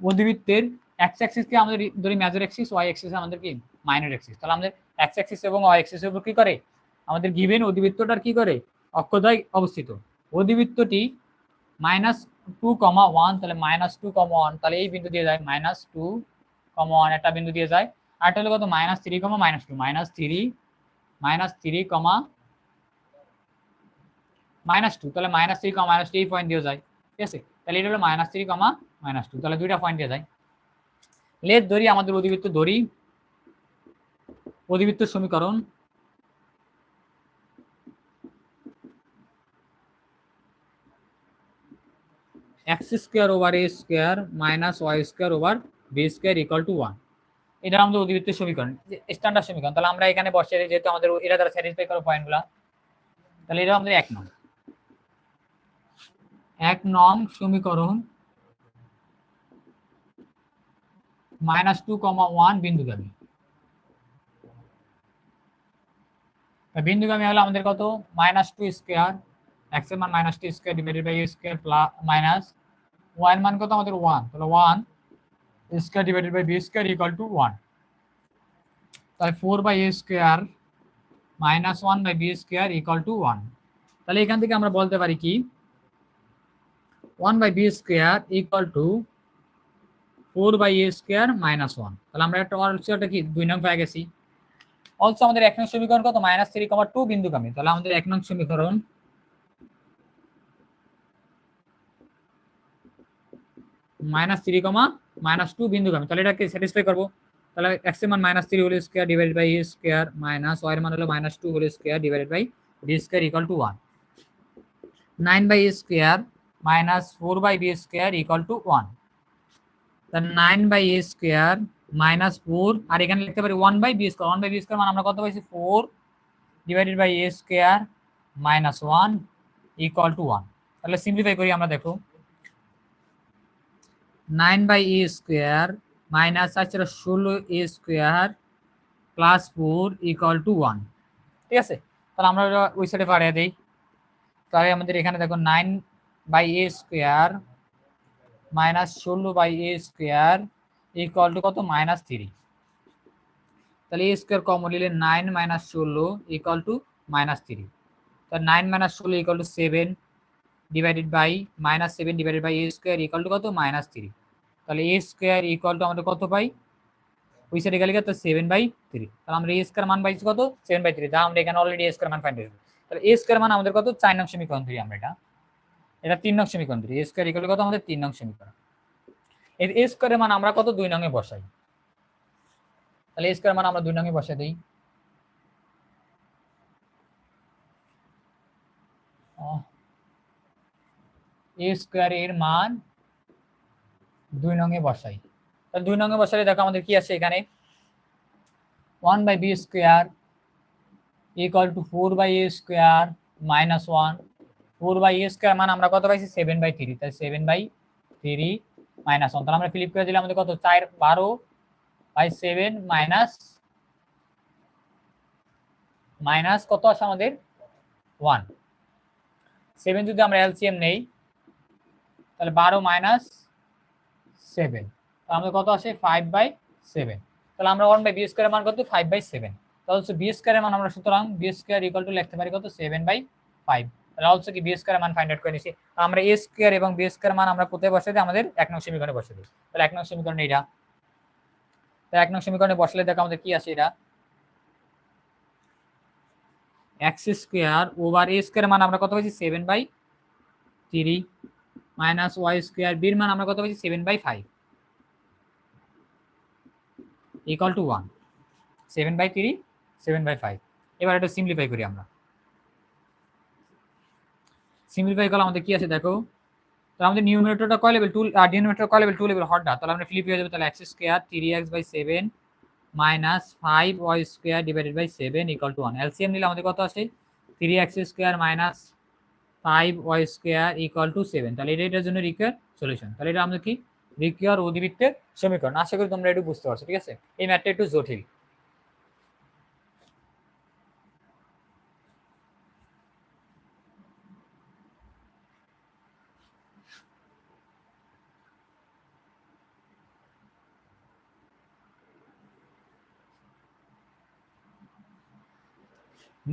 অধিবৃত্তের x অ্যাক্সিস কে আমাদের ধরি মেজর অ্যাক্সিস, y অ্যাক্সিস আমাদের কি মাইনর অ্যাক্সিস, তাহলে আমাদের x অ্যাক্সিস এবং y অ্যাক্সিসের উপর কি করে আমাদের গিভেন অধিবৃত্তটার কি করে অক্ষদ্বয় অবস্থিত। অধিবৃত্তটি -2,1, তাহলে -2,1, তাহলে এই বিন্দু দিয়ে যায় -2,1 একটা বিন্দু দিয়ে যায়, আর এটা হলো কত -3, -2 -3, তাহলে -3, এই পয়েন্ট দিয়ে যায়, ঠিক আছে। তাহলে এটা হলো -3, -2, তাহলে দুইটা পয়েন্ট দিয়ে যায়। লেট ধরি আমাদের অধিবৃত্ত ধরি, অধিবৃত্ত সমীকরণ x square over a square minus y square over b square equal to 1, এটা আমাদের অধিবৃত্তের সমীকরণ, স্ট্যান্ডার্ড সমীকরণ। তাহলে আমরা এখানে বসে যেহেতু আমাদের এটা দ্বারা স্যাটিসফাই করার পয়েন্টগুলো, তাহলে এটা আমাদের 1 নং সমীকরণ -2,1 বিন্দুগামী। বিন্দুগামী হলো আমাদের কত -2 স্কয়ার, x এর মান -2 square divided by a square plus minus y এর মান কত আমাদের 1, তাহলে 1 square divided by b square equal to 1, তাহলে 4/a square -1/b square equal to 1। তাহলে এখান থেকে আমরা বলতে পারি কি 1/b square equal two 4/a square -1, তাহলে আমরা একটা অলসোটা কি 2 নং পেয়ে গেছি। অলসো আমাদের 1 নং সমীকরণ কত -3,2 বিন্দুগামী, তাহলে আমাদের 1 নং সমীকরণ -3,-2 বিন্দুগামী, তাহলে এটাকে স্যাটিসফাই করব। তাহলে x এর মান -3 whole square divided by a square minus y এর মান হলো -2 whole square divided by b square equal to 1, 9/a square -4/b square equal to 1, তাহলে 9/a² মাইনাস 4, আর এখানে লিখতে পারি 1/b²। 1/b² মানে আমরা কত পাইছি 4 divided by a² minus 1 equal to 1। তাহলে সিম্পলিফাই করি আমরা, দেখো 9/a² minus 16a² plus 4 equal to 1। ঠিক আছে, তাহলে আমরা ওই সাইডে বাড়িয়ে দিই। তাহলে আমাদের এখানে দেখো 9/a² minus 16/a² equal to কত -3। তাহলে a² কমন নিলে 9 - 16 ইকুয়াল টু -3। তাহলে 9 - 16 equal to 7 divided by -7 divided by a² equal to কত -3। তাহলে a² ইকুয়াল টু আমাদের কত পাই, ওই সাইডে গেলে কত 7/3। তাহলে আমরা a² মান পাইছি কত 7/3। যা আমরা এখানে অলরেডি a² মান ফাইন্ড করেছি। তাহলে a² মান আমাদের কত 4 নং সমীকরণ ধরি আমরা, এটা 3 নং সমীকরণ ধরি। a² ইকুয়াল টু কত আমাদের 3 নং সমীকরণ। এর a² এর মান আমরা কত 2 নং এ বসাই। তাহলে a² এর মান আমরা 2 নং এ বসাই দেই। a² এর মান 2 নং এ বসাই। তাহলে 2 নং এ বসালে দেখো আমাদের কি আছে এখানে 1/b² equal to 4/a² minus 1। 4/a² মান আমরা কত পাইছি 7/3। তাই 7/3 মাইনাস 1। তাহলে আমরা ফ্লিপ করে দিলে আমাদের কত 4/12/7 মাইনাস কত আসে আমাদের 1। 7 যদি আমরা এলসিএম নেই তাহলে 12 মাইনাস 7, তাহলে আমাদের কত আসে 5/7। তাহলে আমরা 1/b² এর মান কত 5/7। তাহলে হচ্ছে b² এর মান আমরা সুতরাং b² ইকুয়াল টু লিখতে পারি কত 7/5। তাহলে হচ্ছে কি b² এর মান ফাইন্ড আউট করে নিছি। আমরা a² এবং b² এর মান আমরা কোথায় বসাই দিই, আমাদের 1 নং সমীকরণে বসাই দিই। তাহলে 1 নং সমীকরণ এটা, তাহলে 1 নং সমীকরণে বসালে দেখো আমাদের কি আসে, এটা x² ওভার a² এর মান আমরা কত পাইছি 7/3 মাইনাস y² b এর মান আমরা কত পাইছি 7/5 ইকুয়াল টু 1। 7/3 7/5। এবার এটা সিম্পলিফাই করি আমরা। সিম্পলিফাই করলে আমাদের কি আছে দেখো, তাহলে আমাদের নিউমারেটরটা কয় লেভেল 2 আর ডিনোমিনেটর কয় লেভেল 2 লেভেল হটটা। তাহলে আমরা ফ্লিপ হয়ে যাবে। তাহলে x² 3x/7 minus 5y² divided by 7 equal to 1। LCM নিলে আমাদের কত আসে 3x² minus 5y² equal to 7। তাহলে এটার জন্য রিকোয়ার সলিউশন। তাহলে এটা আমাদের কি রিকোয়ার অধিবৃত্তের সমীকরণ। আশা করি তোমরা একটু বুঝতে পারছো। ঠিক আছে, এই ম্যাথটা একটু জটিল।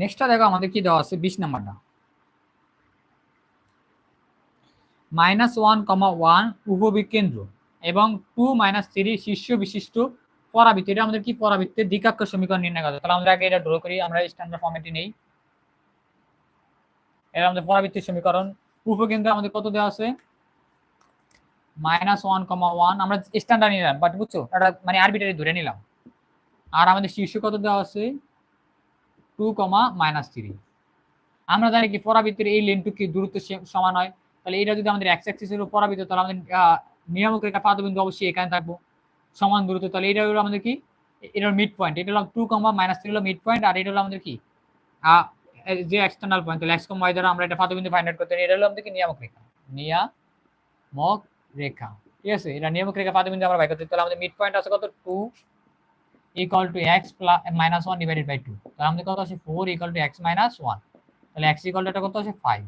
নেক্সটটা দেখো আমাদের কি দেওয়া আছে 20 নাম্বারটা, -1, 1 উপবিকেন্দ্র এবং 2 - 3 শীর্ষ বিশিষ্ট পরাবৃত্ত। এটা আমাদের কি পরাবৃত্তের দ্বিঘাক্ষ সমীকরণ নির্ণয় করতে। তাহলে আমরা আগে এটা ড্র করি, আমরা স্ট্যান্ডার্ড ফর্মেটে নেই। এটা আমাদের পরাবৃত্তের সমীকরণ। উপকেন্দ্র আমাদের কত দেওয়া আছে -1, 1 আমরা স্ট্যান্ডার্ড নিলাম, বাট বুঝছো এটা মানে আরবিটারি ধরে নিলাম। আর আমাদের শীর্ষ কত দেওয়া আছে 2, -3। আমরা জানি কি পরাবৃত্তের এই লেনটুকু কি দূরত্ব সমান হয়। তাহলে এটা যদি আমাদের x অ্যাক্সিসের উপর পরাবৃত্ত, তাহলে আমাদের নিয়ামক রেখা পাদবিন্দু অবশ্যই এখানে থাকবো সমান দূরত্ব। তাহলে এটা হলো আমাদের কি এটার মিড পয়েন্ট। এটা হলো 2, -3 হলো মিড পয়েন্ট, আর এটা হলো আমাদের কি যে এক্সটার্নাল পয়েন্ট। তাহলে x, y দ্বারা আমরা এটা পাদবিন্দু ফাইন্ড আউট করতে পারি। এটা হলো আমাদের কি নিয়ামক রেখা, নিয়ামক রেখা। ঠিক আছে, এটা নিয়ামক রেখা পাদবিন্দু আমরা বাই করতে। তাহলে আমাদের মিড পয়েন্ট আছে কত 2 equal to x - 1 divided by 2। তাহলে আমাদের কত আছে 4 ইকুয়াল টু x - 1। তাহলে x ইকুয়াল টু এটা কত আছে 5।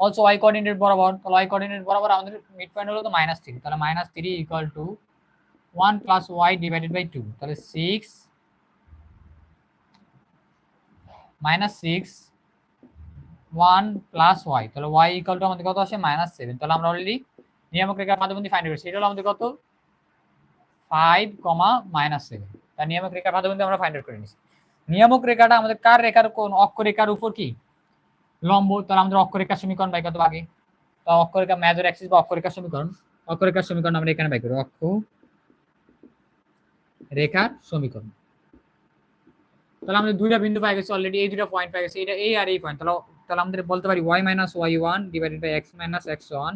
অলসো y কোঅর্ডিনেট বরাবর, তাহলে y কোঅর্ডিনেট বরাবর আমাদের মিড পয়েন্ট হলো তো -3। তাহলে -3 equal to 1 plus y divided by 2। তাহলে 6 -6 1 প্লাস y। তাহলে y ইকুয়াল টু আমাদের কত আসে -7। তাহলে আমরা অলরেডি নিয়ামক রেখার পাদবিন্দু ফাইন্ড করেছি। এটা হলো আমাদের কত 5, -7। তার নিয়ামক রেখার পাদবিন্দু আমরা ফাইন্ড আউট করে নিয়েছি। নিয়ামক রেখাটা আমাদের কার রেখার কোন অক্ষরেখার উপর কি লম্ব। তাহলে আমাদের অক্ষরেখার সমীকরণ বাই কত আগে, তো অক্ষরেখা মেজর অ্যাক্সিস বা অক্ষরেখার সমীকরণ, অক্ষরেখার সমীকরণ আমরা এখানে বাই করি অক্ষ রেখার সমীকরণ। তাহলে আমাদের দুইটা বিন্দু পাই গেছে অলরেডি, এই দুটো পয়েন্ট পাই গেছে, এটা এই আর এই পয়েন্ট। তাহলে আমাদের বলতে পারি y - y1 divided by x - x1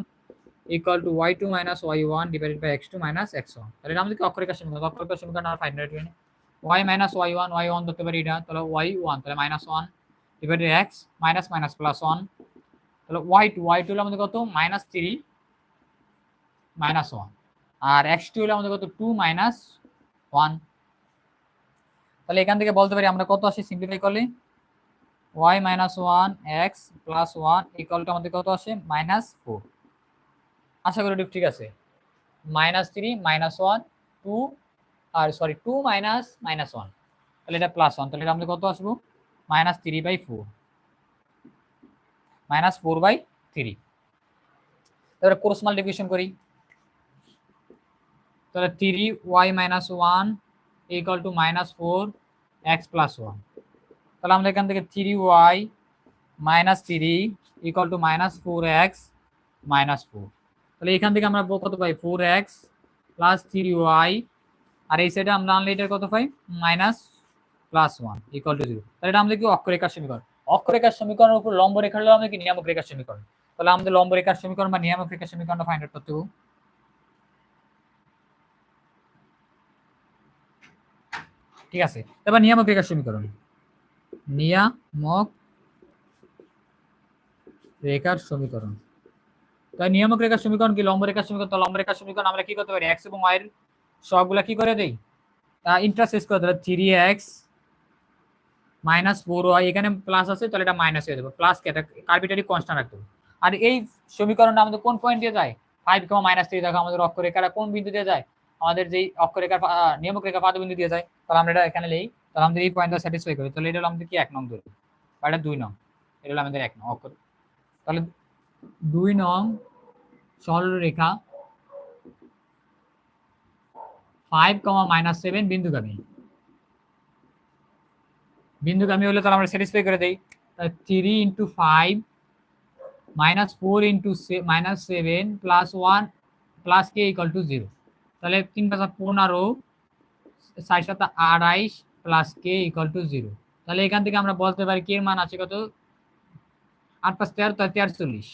equal to y2 minus y1 divided by x2 minus x1। তাহলে এটা আমাদের কি অক্ষরেখা সমীকরণ, অক্ষরেখা সমীকরণ আর ফাইন্ড আউট করি। y মাইনাস y1 y1 ধরতে পারি এটা, তাহলে y1 তাহলে minus 1 divided x minus minus plus 1, তাহলে y2 হলো আমাদের কত মাইনাস 3 মাইনাস 1, আর x2 হলো আমাদের কত 2 মাইনাস 1। তাহলে এখান থেকে বলতে পারি আমরা কত আসে সিম্পলিফাই করলে y minus 1 x plus 1 equal to আমাদের কত আসে মাইনাস 4। আশা করি ঠিক আছে। মাইনাস 3 মাইনাস 1 2 আর সরি 2 মাইনাস মাইনাস 1, তাহলে এটা প্লাস 1, তাহলে এটা আমাদের কত আসবো মাইনাস 3/4 মাইনাস 4/3। তাহলে ক্রস মাল্টিপ্লিকেশন করি, তাহলে 3y minus 1 equal to minus 4x plus 1। তাহলে আমরা এখান থেকে 3y minus 3 equal to minus 4x minus 4। তাহলে এখান থেকে আমরা কত পাই 4x প্লাস 3y, আর এই সাইডে আমরা আনলে এটা কত পাই মাইনাস প্লাস 1 ইকুয়াল টু 0। তাহলে এটা আমাদের কি অক্ষরেখার সমীকরণ। অক্ষরেখার সমীকরণের উপর লম্ব রেখা হলো আমাদের কি নিয়ামক রেখার সমীকরণ। তাহলে আমাদের লম্ব রেখার সমীকরণ বা নিয়ামক রেখার সমীকরণটা ফাইন্ড আউট করতে হবে। ঠিক আছে, এবার নিয়ামক রেখার সমীকরণ, নিয়ামক রেখার সমীকরণ। তাই নিয়ামক রেখার সমীকরণ কি লম্ব রেখার সমীকরণ। তো লম্ব রেখার সমীকরণ আমরা কি করতে পারি x এবং y এর সবগুলা কি করে দেই ইন্টারসেক্ট করে দিলে 3x মাইনাস 4y, এখানে প্লাস আছে তাহলে এটা মাইনাস হয়ে যাবে, প্লাস কে এটা আরবিট্রারি কনস্ট্যান্ট রাখতে হবে। আর এই সমীকরণটা আমাদের কোন পয়েন্ট দিয়ে যায় 5, -3, দেখো আমাদের অক্ষরেখাটা কোন বিন্দু দিয়ে যায়, আমাদের যেই অক্ষরেখার নিয়ামক রেখা পাদবিন্দু দিয়ে যায়। তাহলে আমরা এটা এখানে নেই, তাহলে আমাদের এই পয়েন্টটা স্যাটিসফাই করি। তাহলে এটা হলো আমাদের কি 1 নং ধরে, বা এটা 2 নং, এটা হলো আমাদের 1 নং অক্ষর। তাহলে 2 নং সরলরেখা 5, -7 বিন্দুগামী। বিন্দুগামী হলে তাহলে আমরা স্যাটিসফাই করে দেই। তাহলে 3 × 5 -4 × -7 plus 1 plus k equal to 0। তাহলে 3 × 15 4 × 28 প্লাস k ইকুয়াল টু 0। তাহলে এখান থেকে আমরা বলতে পারি k এর মান আছে কত 8 + 13 43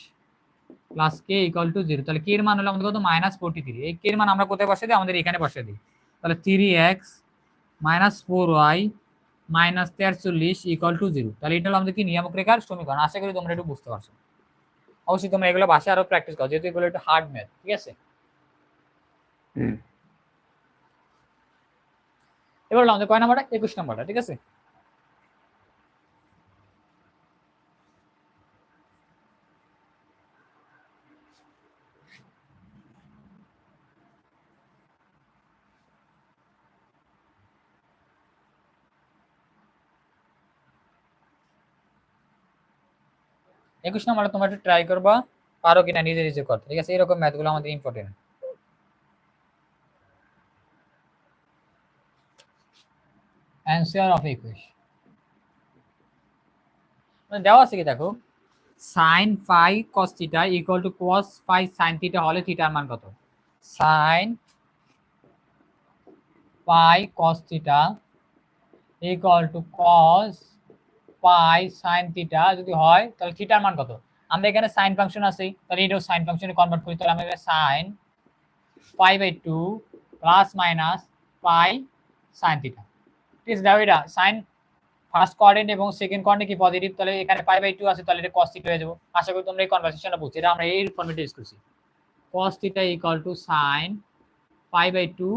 প্লাস k ইকুয়াল টু 0। তাহলে k এর মান হলো আমাদের কত -43। এই k এর মান আমরা কোথায় বসিয়ে দিই, আমাদের এখানে বসিয়ে দিই। তাহলে 3x -4y -43 ইকুয়াল টু 0। তাহলে এটা হলো আমাদের কি নিয়ামক রেখার সমীকরণ। আশা করি তোমরা একটু বুঝতে পারছো। অবশ্যই তোমরা এগুলো ভাষায় আরো প্র্যাকটিস করো, যেহেতু এগুলো একটু হার্ড ম্যাথ। ঠিক আছে, এবার হলো আমাদের কয় নাম্বারটা 21 নাম্বারটা। ঠিক আছে, একুশ নাম্বারটা তোমরা একটু ট্রাই করবা পারো কিনা নিজে নিজে করতে। ঠিক আছে, এরকম ম্যাথগুলো আমাদের ইম্পর্টেন্ট। অ্যান্সার অফ ইকুয়েশন দেওয়া আছে কি দেখো, sin phi cos theta equal to cos phi sin theta হলে থিটার মান কত। sin phi cos theta equal to cos phi sin theta যদি হয় তাহলে থিটার মান কত। আমরা এখানে sin ফাংশন আছে, তাহলে এটাও sin ফাংশনে কনভার্ট করি। তাহলে আমরা sin π/2 plus minus pi sin theta। ঠিক আছে, দাও এটা sin ফার্স্ট কোঅর্ডিনেট এবং সেকেন্ড কোঅর্ডিনেট কি পজিটিভ, তাহলে এখানে π/2 আছে, তাহলে এটা cos theta হয়ে যাবে। আশা করি তোমরা এই কনভারসেশনটা বুঝছো। এটা আমরা এই ফরম্যাটে ইউজ করছি, cos theta equal to sin π/2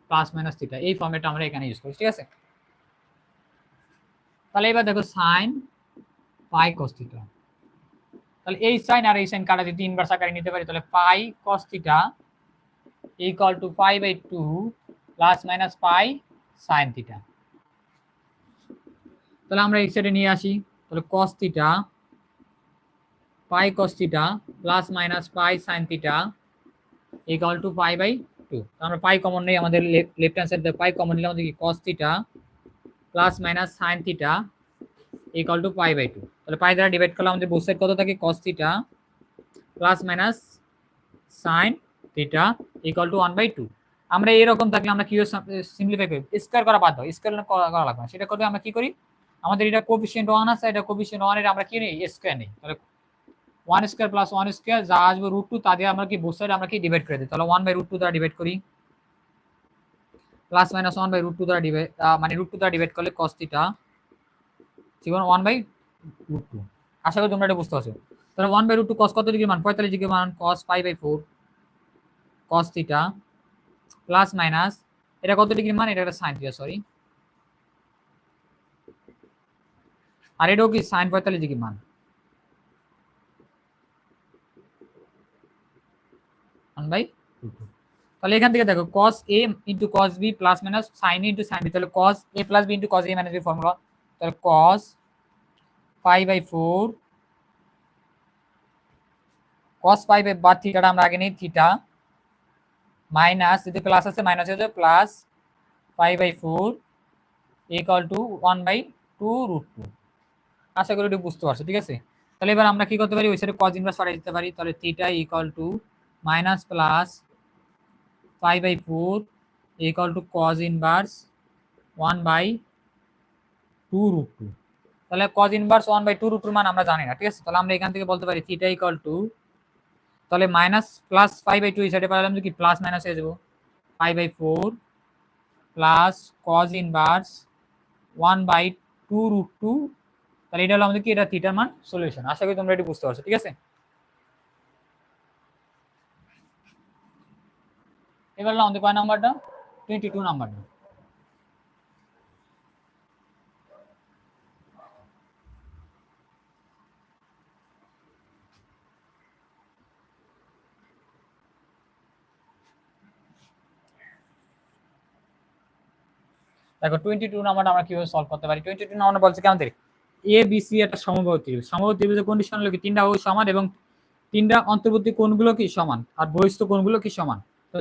plus minus theta, এই ফরম্যাটটা আমরা এখানে ইউজ করছি। ঠিক আছে, তাহলে এবার দেখো sin পাই cos theta, তাহলে এই সাইন আর এই সাইন কাটা যদি ইনভার্স আকারে নিতে পারি, তাহলে pi cos theta equal to π/2 plus minus pi sin theta। তাহলে আমরা এই সাইডে নিয়ে আসি, তাহলে cos theta pi cos theta plus minus pi sin theta equal to π/2। আমরা পাই কমন নেই, আমাদের left hand side pi common নিলে আমাদের কি cos theta plus minus sin theta equal to π/2। তাহলে পাই দ্বারা ডিভাইড করলে আমাদের বোথ সাইড কত থাকে cos theta plus minus sin theta equal two 1/2। আমরা এরকম থাকলে আমরা কি সিম্পলিফাই করি, স্কয়ার করা বাদ দাও, স্কয়ার করা লাগবে না। সেটা করলে আমরা কি করি, আমাদের এটা কোএফিসিয়েন্ট 1 আছে, এটা কোএফিসিয়েন্ট 1 এর আমরা কি নেই স্কয়ার নেই। তাহলে one square plus one square যা আসবে √2 তা দিয়ে আমরা কি বোথ সাইড আমরা কি ডিভাইড করে দিই, তাহলে 1/√2 দ্বারা ডিভাইড করি, প্লাস মাইনাস 1/√2 দ্বারা ডিভাইড মানে √2 দ্বারা ডিভাইড করলে cos থিটা জীবন 1/√2। আশা করি তোমরা এটা বুঝতে পারছো। তাহলে 1/√2 cos কত ডিগ্রি মান, 45 ডিগ্রি মান, cos π/4 cos theta plus minus এটা কত ডিগ্রি মান, এটা একটা sin থিটা সরি, আর এটাও কি sin 45 ডিগ্রি মান 1/√2। তাহলে এখান থেকে দেখো cos a into cos b plus minus sin a into sin b, তাহলে cos a plus b into cos a minus b formula, তাহলে cos π/4 cos π বা থিটাটা আমরা আগে নেই থিটা মাইনাস যদি প্লাস আছে মাইনাস হয়ে যাবে প্লাস π/4 ইকুয়াল টু 1/2√2। আশা করি এটা বুঝতে পারছো, ঠিক আছে। তাহলে এবার আমরা কি করতে পারি, ওই সাইডে cos ইনভার্স পাঠিয়ে দিতে পারি, তাহলে theta equal to minus plus π/4 equal to cos inverse 1/2√2। তাহলে cos ইনভার্স 1/2√2 মান আমরা জানি না, ঠিক আছে। তাহলে আমরা এখান থেকে বলতে পারি থিটা ইকুয়াল টু, তাহলে মাইনাস প্লাস π/2 এই সাইডে পাঠালাম কি প্লাস মাইনাস হয়ে যাব π/4 প্লাস cos ইনভার্স 1/2√2। তাহলে এটা হলো আমাদের কি, এটা থিটার মান সলিউশন। আশা করি তোমরা এটা বুঝতে পারছো, ঠিক আছে। এবার হলো আমাদের কয় নাম্বারটা, 22 নাম্বারটা। দেখো 22 নাম্বারটা আমরা কিভাবে সলভ করতে পারি। 22 নাম্বার বলছে কি আমাদের এ বি সি একটা সমবাহু ত্রিভুজ, সমবাহু ত্রিভুজের কন্ডিশন হলো কি তিনটা বাহু সমান এবং তিনটা অন্তর্বর্তী কোণগুলো কি সমান আর বহিস্থ কোণগুলো কি সমান। তো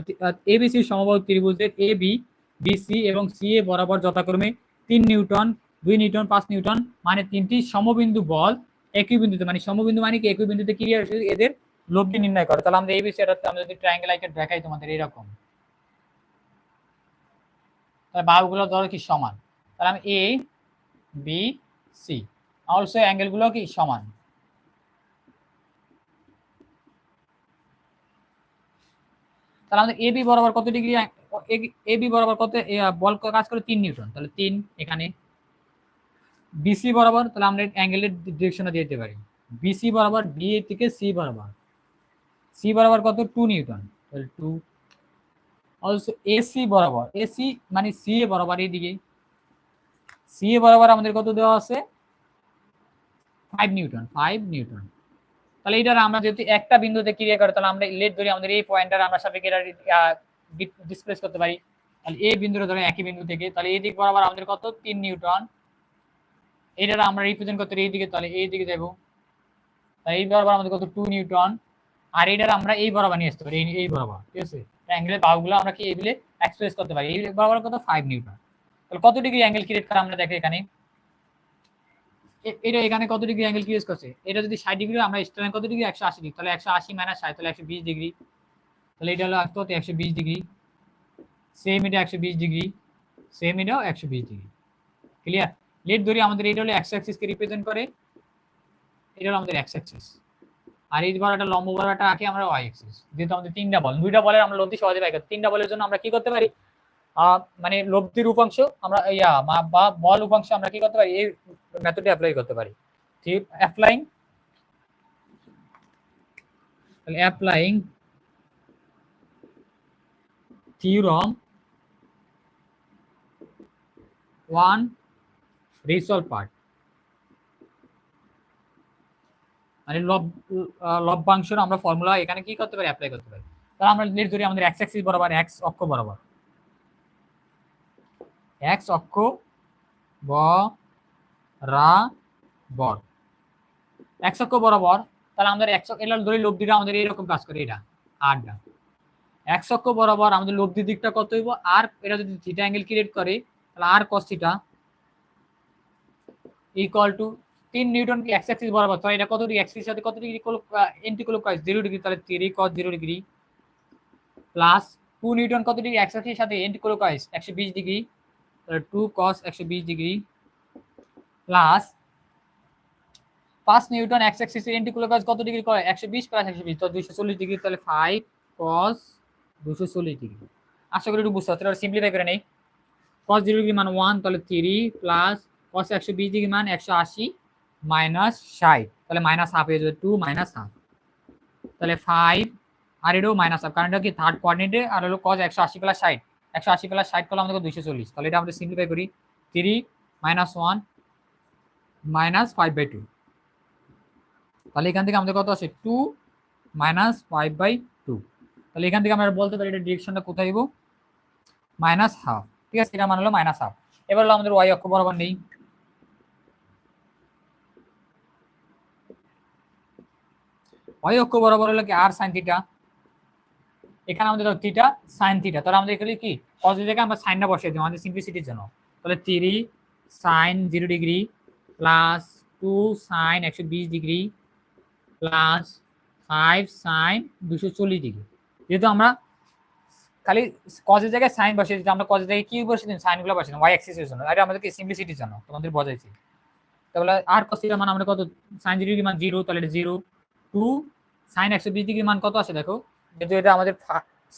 এ বি সি সমবাহু ত্রিভুজের এ বি বি সি এবং সি এ বরাবর যথাক্রমে 3 নিউটন 2 নিউটন 5 নিউটন মানে তিনটি সমবিন্দু বল একই বিন্দুতে, মানে সমবিন্দু মানে কি একই বিন্দুতে ক্রিয়া এদের লব্ধি নির্ণয় করে। তাহলে আমরা এই বিষয়টাতে আমরা যদি ট্রায়াঙ্গেল আইকে দেখাই তোমাদের এরকম, তাহলে বাহুগুলো ধরো কি সমান, তাহলে আমি A B C also angle গুলো কি সমান। তাহলে আমাদের এবি বরাবর কত ডিগ্রি, এবি বরাবর কত বল কাজ করে 3 নিউটন, তাহলে 3 এখানে। বিসি বরাবর তাহলে আমরা অ্যাঙ্গেলের ডিরেকশনে দিয়ে দিতে পারি, বিসি বরাবর বি থেকে সি বরাবর, সি বরাবর কত 2 নিউটন, তাহলে 2। অলসো এসি বরাবর, এসি মানে সি এ বরাবর এইদিকে, সি এ বরাবর আমাদের কত দেওয়া আছে 5 নিউটন, 5 নিউটন। তাহলে এটার আমরা যদি একটা বিন্দুতে ক্রিয়া করে তাহলে আমরা লেট ধরি আমাদের এই পয়েন্টটার আমরা সাপেক্ষে এটা ডিসপ্লেস করতে পারি। তাহলে এই বিন্দুটা ধরে একই বিন্দু থেকে, তাহলে এই দিক বরাবর আমাদের কত 3 নিউটন, এটা আমরা রিপ্রেজেন্ট করতে এই দিকে, তাহলে এই দিকে যাব, তাহলে এই বরাবর আমাদের কত 2 নিউটন, আর এটার আমরা এই বরাবর নিয়ে আসতে পারি, এই বরাবর, ঠিক আছে। অ্যাঙ্গেলের বাহুগুলো আমরা কি এইগুলো এক্সপ্রেস করতে পারি, এই বরাবর কত 5 নিউটন। তাহলে কত ডিগ্রি অ্যাঙ্গেল ক্রিয়েট করে আমরা দেখি এখানে, এটা এখানে কত ডিগ্রি অ্যাঙ্গেল ক্রিয়েট করছে, এটা যদি 60 ডিগ্রি আমরা স্ট্যান্ড কত ডিগ্রি 180 ডিগ্রি, তাহলে 180 মাইনাস 60 তাহলে 120 ডিগ্রি, তাহলে এটা হলো কত 120 ডিগ্রি, সেম এটা 120 ডিগ্রি, সেম এটাও 120 ডিগ্রি। ক্লিয়ার। লেট ধরি আমাদের এটা হলো এক্স অ্যাক্সিস কে রিপ্রেজেন্ট করে, এটা হলো আমাদের এক্স অ্যাক্সিস, আর এই বরাটা লম্ব বরাটা আঁকি আমরা ওয়াই অ্যাক্সিস। যেহেতু আমাদের তিনটা বল, দুইটা বলের আমরা লব্ধি সহজে পাই, তিনটা বলের জন্য আমরা কি করতে পারি, মানে লব্ধির উপাংশ আমরা বা বল উপাংশ আমরা কি করতে পারি, এই মেথডে অ্যাপ্লাই করতে পারি। ঠিক অ্যাপ্লাইং, তাহলে অ্যাপ্লাইং থিওরাম 1 রিসলভ পার্ট, মানে লব্ধাংশের আমরা ফর্মুলা এখানে কি করতে পারি অ্যাপ্লাই করতে পারি। তাহলে আমরা লেট ধরি আমাদের এক্স অ্যাক্সিস বরাবর, এক্স অক্ষ বরাবর, এক্স অক্ষ বরাবর, এক্স অক্ষ বরাবর, তাহলে আমাদের এক্স এর ধরি লব্ধিটা আমাদের এরকম কাজ করে, এটা আরটা এক্স অক্ষ বরাবর আমাদের লব্ধি দিকটা কত হইব, আর এটা যদি থিটা অ্যাঙ্গেল ক্রিয়েট করে তাহলে আর cos theta equal to 3 Newton কি এক্স অ্যাক্সিস বরাবর, তাহলে এটা কত ডিগ্রি এক্স এর সাথে কত ডিগ্রি এন্টি ক্লকওয়াইজ 0 ডিগ্রি, তাহলে 3 cos 0 ডিগ্রি প্লাস 2 নিউটন কত ডিগ্রি এক্স অ্যাক্সিস সাথে এন্টি ক্লকওয়াইজ 120 ডিগ্রি, তাহলে 2 cos 120 degree plus 5 Newton x Axis এর এন্টিক্লকওয়াইজ কত ডিগ্রি করে 120 প্লাস 120 তো 240 ডিগ্রি, তাহলে 5 cos 240 ডিগ্রি। আশা করি একটু বুঝতে পারছো। এটা সিম্পলিফাই করে নেই। cos 0 ডিগ্রি মান 1, তাহলে 3 প্লাস cos 120 ডিগ্রি মান 180 মাইনাস 60, তাহলে মাইনাস হাফ হয়ে যাবে 2 মাইনাস হাফ, তাহলে 5 আর এটাও মাইনাস হাফ, কারণ এটা কি থার্ড কোঅর্ডিনেটে, আর হলো cos 180 প্লাস 60, 180 প্লাস 60 করলে আমাদের 240, তাহলে এটা আমরা সিম্পলিফাই করি 3 মাইনাস 1 মাইনাস 5/2, তাহলে এখান থেকে আমাদের কত আসে 2 মাইনাস 5/2, তাহলে এখান থেকে আমরা বলতে পারি এটা ডিরেকশনটা কোথায় দিব মাইনাস হাফ। ঠিক আছে, এটা মানে হলো মাইনাস হাফ। এবার হলো আমাদের y অক্ষ বরাবর নেই, y অক্ষ বরাবর হলো কি r sin থিটা, এখানে আমাদের থিটা sin থিটা, তাহলে আমাদের এখানে কি cos এর জায়গায় আমরা সাইনটা বসিয়ে দিই আমাদের সিম্পলিসিটির জন্য, তাহলে 3 sin 0 degree plus 2 sin 120 degree plus 5 sin 240 degree. যেহেতু আমরা খালি cos এর জায়গায় sin বসিয়ে দিই, আমরা cos এর জায়গায় কি বসিয়ে দিই সাইন গুলো বসিয়ে দিই y অ্যাক্সিসের জন্য, এটা আমাদের কি সিম্পলিসিটির জন্য তোমাদের বোঝাইছি। তাহলে আর cos থিটা মান আমরা কত sin 0 ডিগ্রি মান 0, তাহলে এটা 0, 2 sin 120 ডিগ্রি মান কত আসে দেখো, যেহেতু এটা আমাদের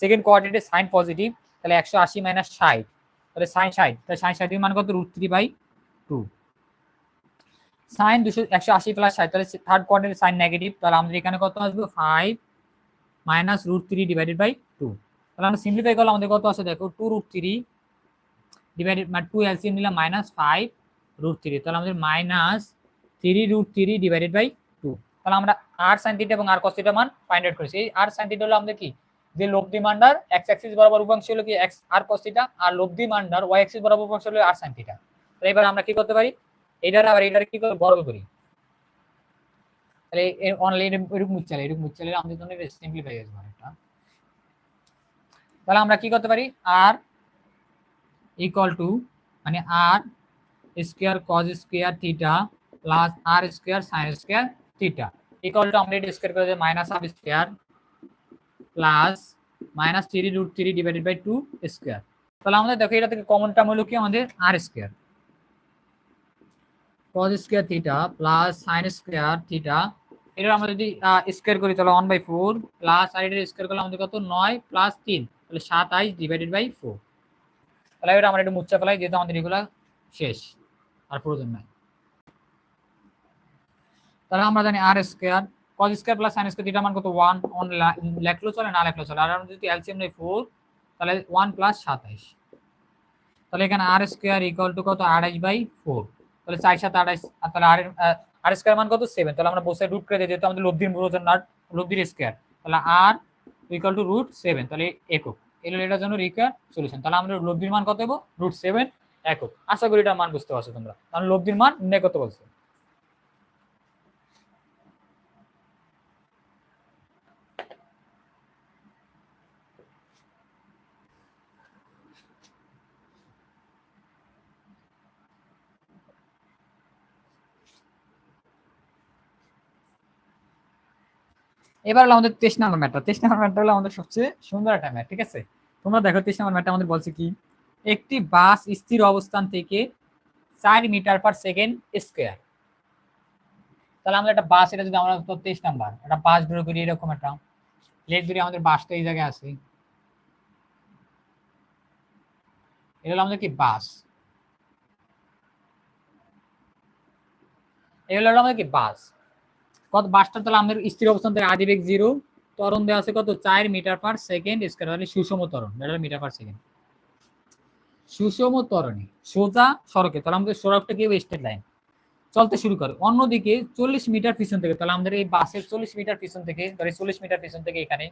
সেকেন্ড কোঅর্ডিনেটে sin পজিটিভ, তাহলে 180 মাইনাস 60, তাহলে sin 60, তাহলে sin 60 এর মান কত √3/2, sin 180 প্লাস 60, তাহলে থার্ড কোঅর্ডিনেটে sin নেগেটিভ, তাহলে আমাদের এখানে কত আসবে 5 মাইনাস √3/2, তাহলে আমরা সিম্পলিফাই করলে আমাদের কত আসে দেখো 2√3 ডিভাইডেড মানে 2 এলসিএম নিলাম মাইনাস 5√3, তাহলে আমাদের মাইনাস 3√3/2, তাহলে আমরা r sin থিটা এবং r cos থিটা মান ফাইন্ড আউট করেছি। এই r sin থিটা হলো আমাদের কি যে লব্ধি মানটার x অ্যাক্সিস বরাবর উপাংশ হলো কি x r cos থিটা, আর লব্ধি মানটার y অ্যাক্সিস বরাবর উপাংশ হলো r sin থিটা। তাহলে এবার আমরা কি করতে পারি, এটার আবার এটার কি করে বর্গ করি, তাহলে অনলাইন এরকম মুচ্চালে আমাদের জন্য সিম্পলিফাই হয়ে যাবে এটা। তাহলে আমরা কি করতে পারি r ইকুয়াল টু মানে r square cos square theta plus r square sin square theta equal to আমরা এটা স্কয়ার করে দেব minus half square plus minus 3√3/2 square. তাহলে আমাদের দেখো এটা থেকে কমন টার্ম হলো কি আমাদের r square cos square theta plus sin square theta, এটা আমরা যদি স্কয়ার করি তাহলে 1/4 প্লাস আর এটা স্কয়ার করলে আমাদের কত 9 প্লাস 3, তাহলে 27/4, তাহলে এটা আমরা একটু মুছে ফেলাই যেহেতু আমাদের এগুলা শেষ আর প্রয়োজন নাই। তাহলে আমরা জানি r square cos square plus sin square theta মান কত 1, অন লেখলো চলে না লেখলো চলে, আর আমরা যদি এলসিএম নেই 4 তাহলে 1 প্লাস 27, তাহলে এখানে r স্কয়ার ইকুয়াল টু কত 28/4, তাহলে 4 7 28, আর তাহলে r স্কয়ার মান কত 7, তাহলে আমরা বসে রুট করে দিই যেহেতু আমাদের লব্ধির প্রয়োজন না লব্ধির স্কয়ার, তাহলে r ইকুয়াল টু √7, তাহলে একক এলো এটার জন্য রিকোয়ার সলিউশন। তাহলে আমরা লব্ধির মান কত দেব √7 একক। আশা করি এটার মান বুঝতে পারছো তোমরা, কারণ লব্ধির মান নির্ণয় করতে বলছে। এবার হলো আমাদের 23 নম্বর ম্যাথটা। 23 নম্বর ম্যাথটা হলো আমাদের সবচেয়ে সুন্দর একটা ম্যাথ, ঠিক আছে। তোমরা দেখো 23 নম্বর ম্যাথটা আমাদের বলছে কি একটি বাস স্থির অবস্থান থেকে 4 মিটার পার সেকেন্ড স্কয়ার। তাহলে আমরা একটা বাস, এটা যদি আমরা 23 নাম্বার একটা বাস ড্র করি এরকম একটা লেট ধরি, আমাদের বাসটা এই জায়গায় আছে, এটা হলো আমাদের কি বাস, এটা হলো আমাদের কি বাস কত বাসটা, তাহলে আমাদের স্থির অবস্থান থেকে আদিবেগ 0, ত্বরণ দেওয়া আছে কত 4 মিটার পার সেকেন্ড স্কয়ার, তাহলে সুষম ত্বরণ এটা মিটার পার সেকেন্ড, সুষম ত্বরণে সোজা সড়কে, তাহলে আমাদের সড়কটা কি স্ট্রেট লাইন চলতে শুরু করে, অন্যদিকে 40 মিটার পিছন থেকে, তাহলে আমাদের এই বাসের 40 মিটার পিছন থেকে, ধরে 40 মিটার পিছন থেকে এখানে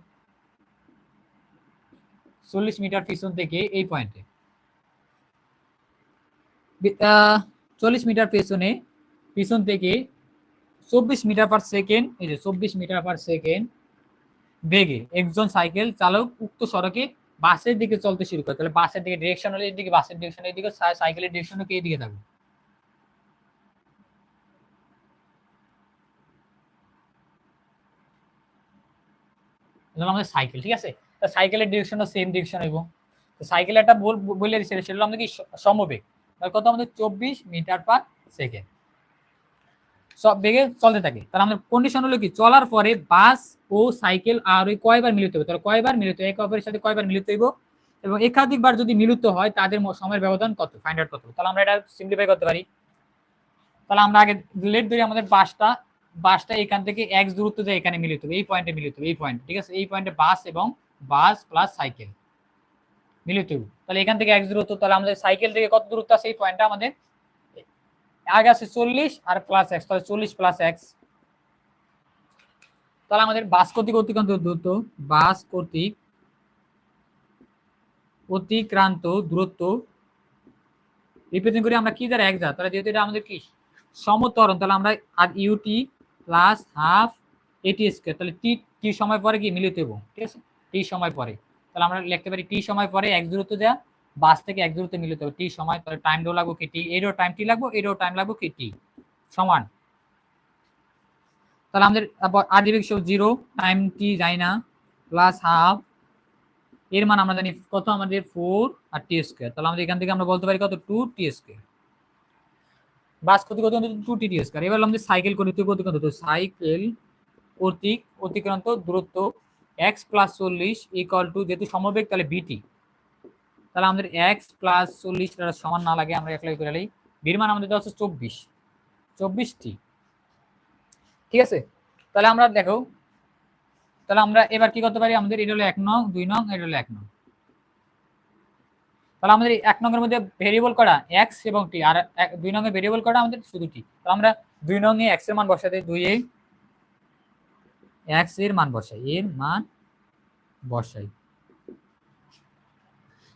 40 মিটার পিছন থেকে এই পয়েন্টে 40 মিটার পিছন থেকে 24 মিটার পার সেকেন্ড, এই যে 24 মিটার পার সেকেন্ড বেগে একজন সাইকেল চালক উক্ত সড়কে বাসের দিকে চলতে শুরু করে, তাহলে বাসের দিকে ডিরেকশন হলে এইদিকে, বাসের ডিরেকশন এইদিকে, সাইকেলের ডিরেকশন কি এইদিকে থাকবে। আমাদের সাইকেল, ঠিক আছে, সাইকেলের ডিরেকশনটা সেম ডিরেকশন হইব। তো সাইকেল একটা বলে দিচ্ছে সেটা আমাদের কি সমবেগ, কত আমাদের 24 মিটার পার সেকেন্ড। সব বেগে চলতে থাকে। তাহলে আমাদের কন্ডিশন হলো কি, চলার পরে বাস ও সাইকেল আর ওই কয়বার মিলিত হবে, তাহলে কয়বার মিলিত, একে অপরের সাথে কয়বার মিলিত হইব, এবং একাধিকবার যদি মিলিত হয় তাদের সময়ের ব্যবধান কত, ফাইন্ড আউট করতে হবে। তাহলে আমরা এটা সিম্পলিফাই করতে পারি। তাহলে আমরা আগে লেট ধরি, আমাদের বাসটা এখান থেকে x দূরত্ব দিয়ে এখানে মিলিত হবে, এই পয়েন্টে মিলিত হবে, এই পয়েন্ট, ঠিক আছে, এই পয়েন্টে বাস এবং বাস প্লাস সাইকেল মিলিত হবে। তাহলে এখান থেকে x দূরত্ব, তাহলে আমাদের সাইকেল থেকে কত দূরত্ব আছে, এই পয়েন্টটা আমাদের আগে আছে 40 আর প্লাস x, তাহলে 40 প্লাস x। তাহলে আমাদের বাস কর্তৃক অতিক্রান্ত দূরত্ব, বাস কর্তৃক অতিক্রান্ত দূরত্ব রিপ্রেজেন্ট করি আমরা কি দ্বারা, এক দ্বারা। তাহলে যেহেতু এটা আমাদের কি সমত্বরণ, তাহলে আমরা আর ইউটি প্লাস হাফ এটি স্কয়ার, তাহলে টি সময় পরে কি মিলিত হইব, ঠিক আছে, টি সময় পরে। তাহলে আমরা লিখতে পারি টি সময় পরে এক দূরত্ব দেয়া, বাস থেকে এক দূরত্ব মিলিত হবে টি সময়, তাহলে টাইম ডো লাগবে কি টি, এরও টাইম টি লাগবে, এরও টাইম লাগবে কি টি সমান। তাহলে আমাদের আর দিবে 0, টাইম টি যায় না, প্লাস হাফ, এর মান আমরা জানি কত, আমাদের 4 আর টি স্কয়ার। তাহলে আমাদের এখান থেকে আমরা বলতে পারি কত, 2 টি স্কয়ার। বাস কত 2 টি টি স্কয়ার। এবার আমাদের সাইকেল কর্তৃক অতিক্রান্ত, সাইকেল কর্তৃক অতিক্রান্ত দূরত্ব x প্লাস 40 ইকুয়াল টু, যেহেতু সমবেগ তাহলে বিটি, তাহলে আমাদের x প্লাস 40 সমান না লাগে, আমরা একলাই করে নিই, বির মান আমাদের হচ্ছে 24 টি, ঠিক আছে। তাহলে আমরা দেখো, তাহলে আমরা এবার কি করতে পারি, আমাদের এটা হলো 1 নং, 2 নং, এটা হলো 1 নং। তাহলে আমাদের 1 নং এর মধ্যে ভেরিয়েবল করা x এবং t, আর 2 নং এর ভেরিয়েবল করা আমাদের শুধু t। তাহলে আমরা 2 নং এ x এর মান বসাতে, 2 এ x এর মান বসাই,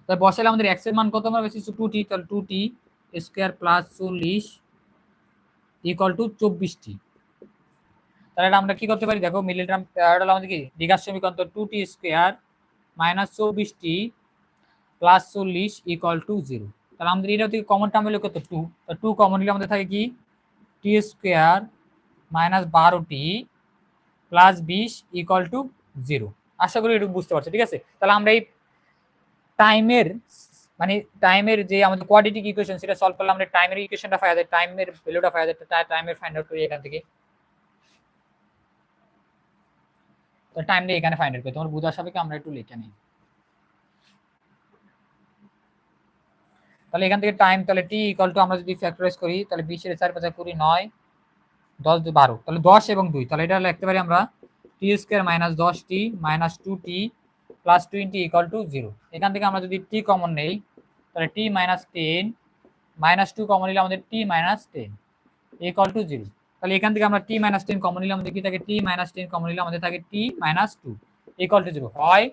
তাহলে বসালে আমাদের x এর মান কত আমরা বেশি, 2t, তাহলে 2t square plus 40 equal to 24t। তাহলে এটা আমরা কি করতে পারি, দেখো মিলিগ্রাম এটা আমাদের কি দ্বিঘাত সমীকরণ, তো 2t square minus 24t plus 40 equal to 0। তাহলে আমাদের এটা থেকে কমন টার্ম হলো কত, 2, তো 2 কমন নিলে আমাদের থাকে কি t square minus 12t plus 20 equal to 0। আশা করি এটা বুঝতে পারছো, ঠিক আছে। তাহলে আমরা এই টাইমের যে আমাদের কোয়াড্রেটিক ইকুয়েশন সেটা সলভ করলে আমরা টাইমের ইকুয়েশনটা পাওয়া যায়, টাইমের ভ্যালুটা পাওয়া যায়, টাইমের ফাইন্ড আউট করি এখান থেকে। তো টাইমটা এখানে ফাইন্ড আউট করি, তোমার বুঝার সাপেক্ষে আমরা একটু লিখে নিই। তাহলে এখান থেকে টাইম, তাহলে টি ইকুয়াল টু, আমরা যদি ফ্যাক্টরাইজ করি তাহলে 20 এর 4 5 20 9 10 12, তাহলে 10 এবং 2, তাহলে এটা লিখতে পারি আমরা t square minus 10t minus 2t plus 20 equal to 0। এখান থেকে আমরা যদি টি কমন নেই, তাহলে টি মাইনাস 10 মাইনাস 2 কমন নিলে আমাদের টি মাইনাস 10 ইকুয়াল টু 0। তাহলে এখান থেকে আমরা টি মাইনাস 10 কমন নিলে আমাদের কি থাকে, টি মাইনাস 10 কমন নিলে আমাদের থাকে টি মাইনাস 2 ইকুয়াল টু 0। হয়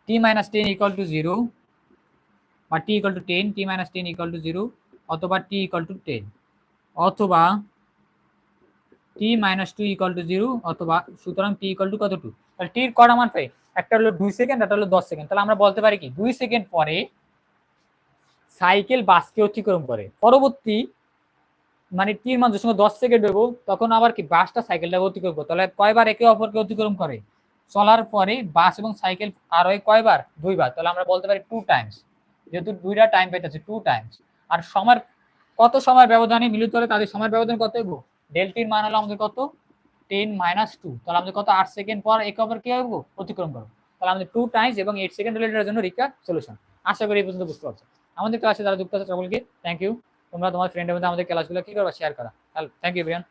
টি মাইনাস 10 ইকুয়াল টু 0 বা t equal to 10, t minus 10 equal to 0, অথবা টি ইকুয়াল টু 10, অথবা টি মাইনাস 2 ইকুয়াল টু 0, অথবা, সুতরাং টি ইকুয়াল টু কত, 2। তাহলে টির কটা মান পাই, একটা হলো 2 সেকেন্ড, একটা হলো 10 সেকেন্ড। তাহলে আমরা বলতে পারি কি 2 সেকেন্ড পরে সাইকেল বাসকে অতিক্রম করে, পরবর্তী মানে টির মান যখন 10 সেকেন্ড হইব তখন আবার কি বাসটা সাইকেলটাকে অতিক্রম করে। তাহলে কয়বার একে অপরকে অতিক্রম করে, চলার পরে বাস এবং সাইকেল আর হয় কয়বার, 2 বার। তাহলে আমরা বলতে পারি 2 টাইমস, যেহেতু 2টা টাইম পাইতেছে 2 টাইমস। আর সময় কত সময় ব্যবধানে মিলিত হলে তাদের সময় ব্যবধান কত হইব, ডেলটির মান হলো আমাদের কত 10 মাইনাস 2, তাহলে আমাদের কত 8 সেকেন্ড পর একে অপর কি হইব, অতিক্রম করব। তাহলে আমাদের 2 টাইমস এবং 8 সেকেন্ড রিলেটেড জন্য রিকা সলিউশন। আশা করি এই পর্যন্ত বুঝতে পারছো। আমাদের ক্লাসে যারা যুক্ত আছে সকলকে থ্যাংক ইউ। তোমরা তোমার ফ্রেন্ডের মধ্যে আমাদের ক্লাসগুলো কি করবা, শেয়ার করা। Thank you everyone.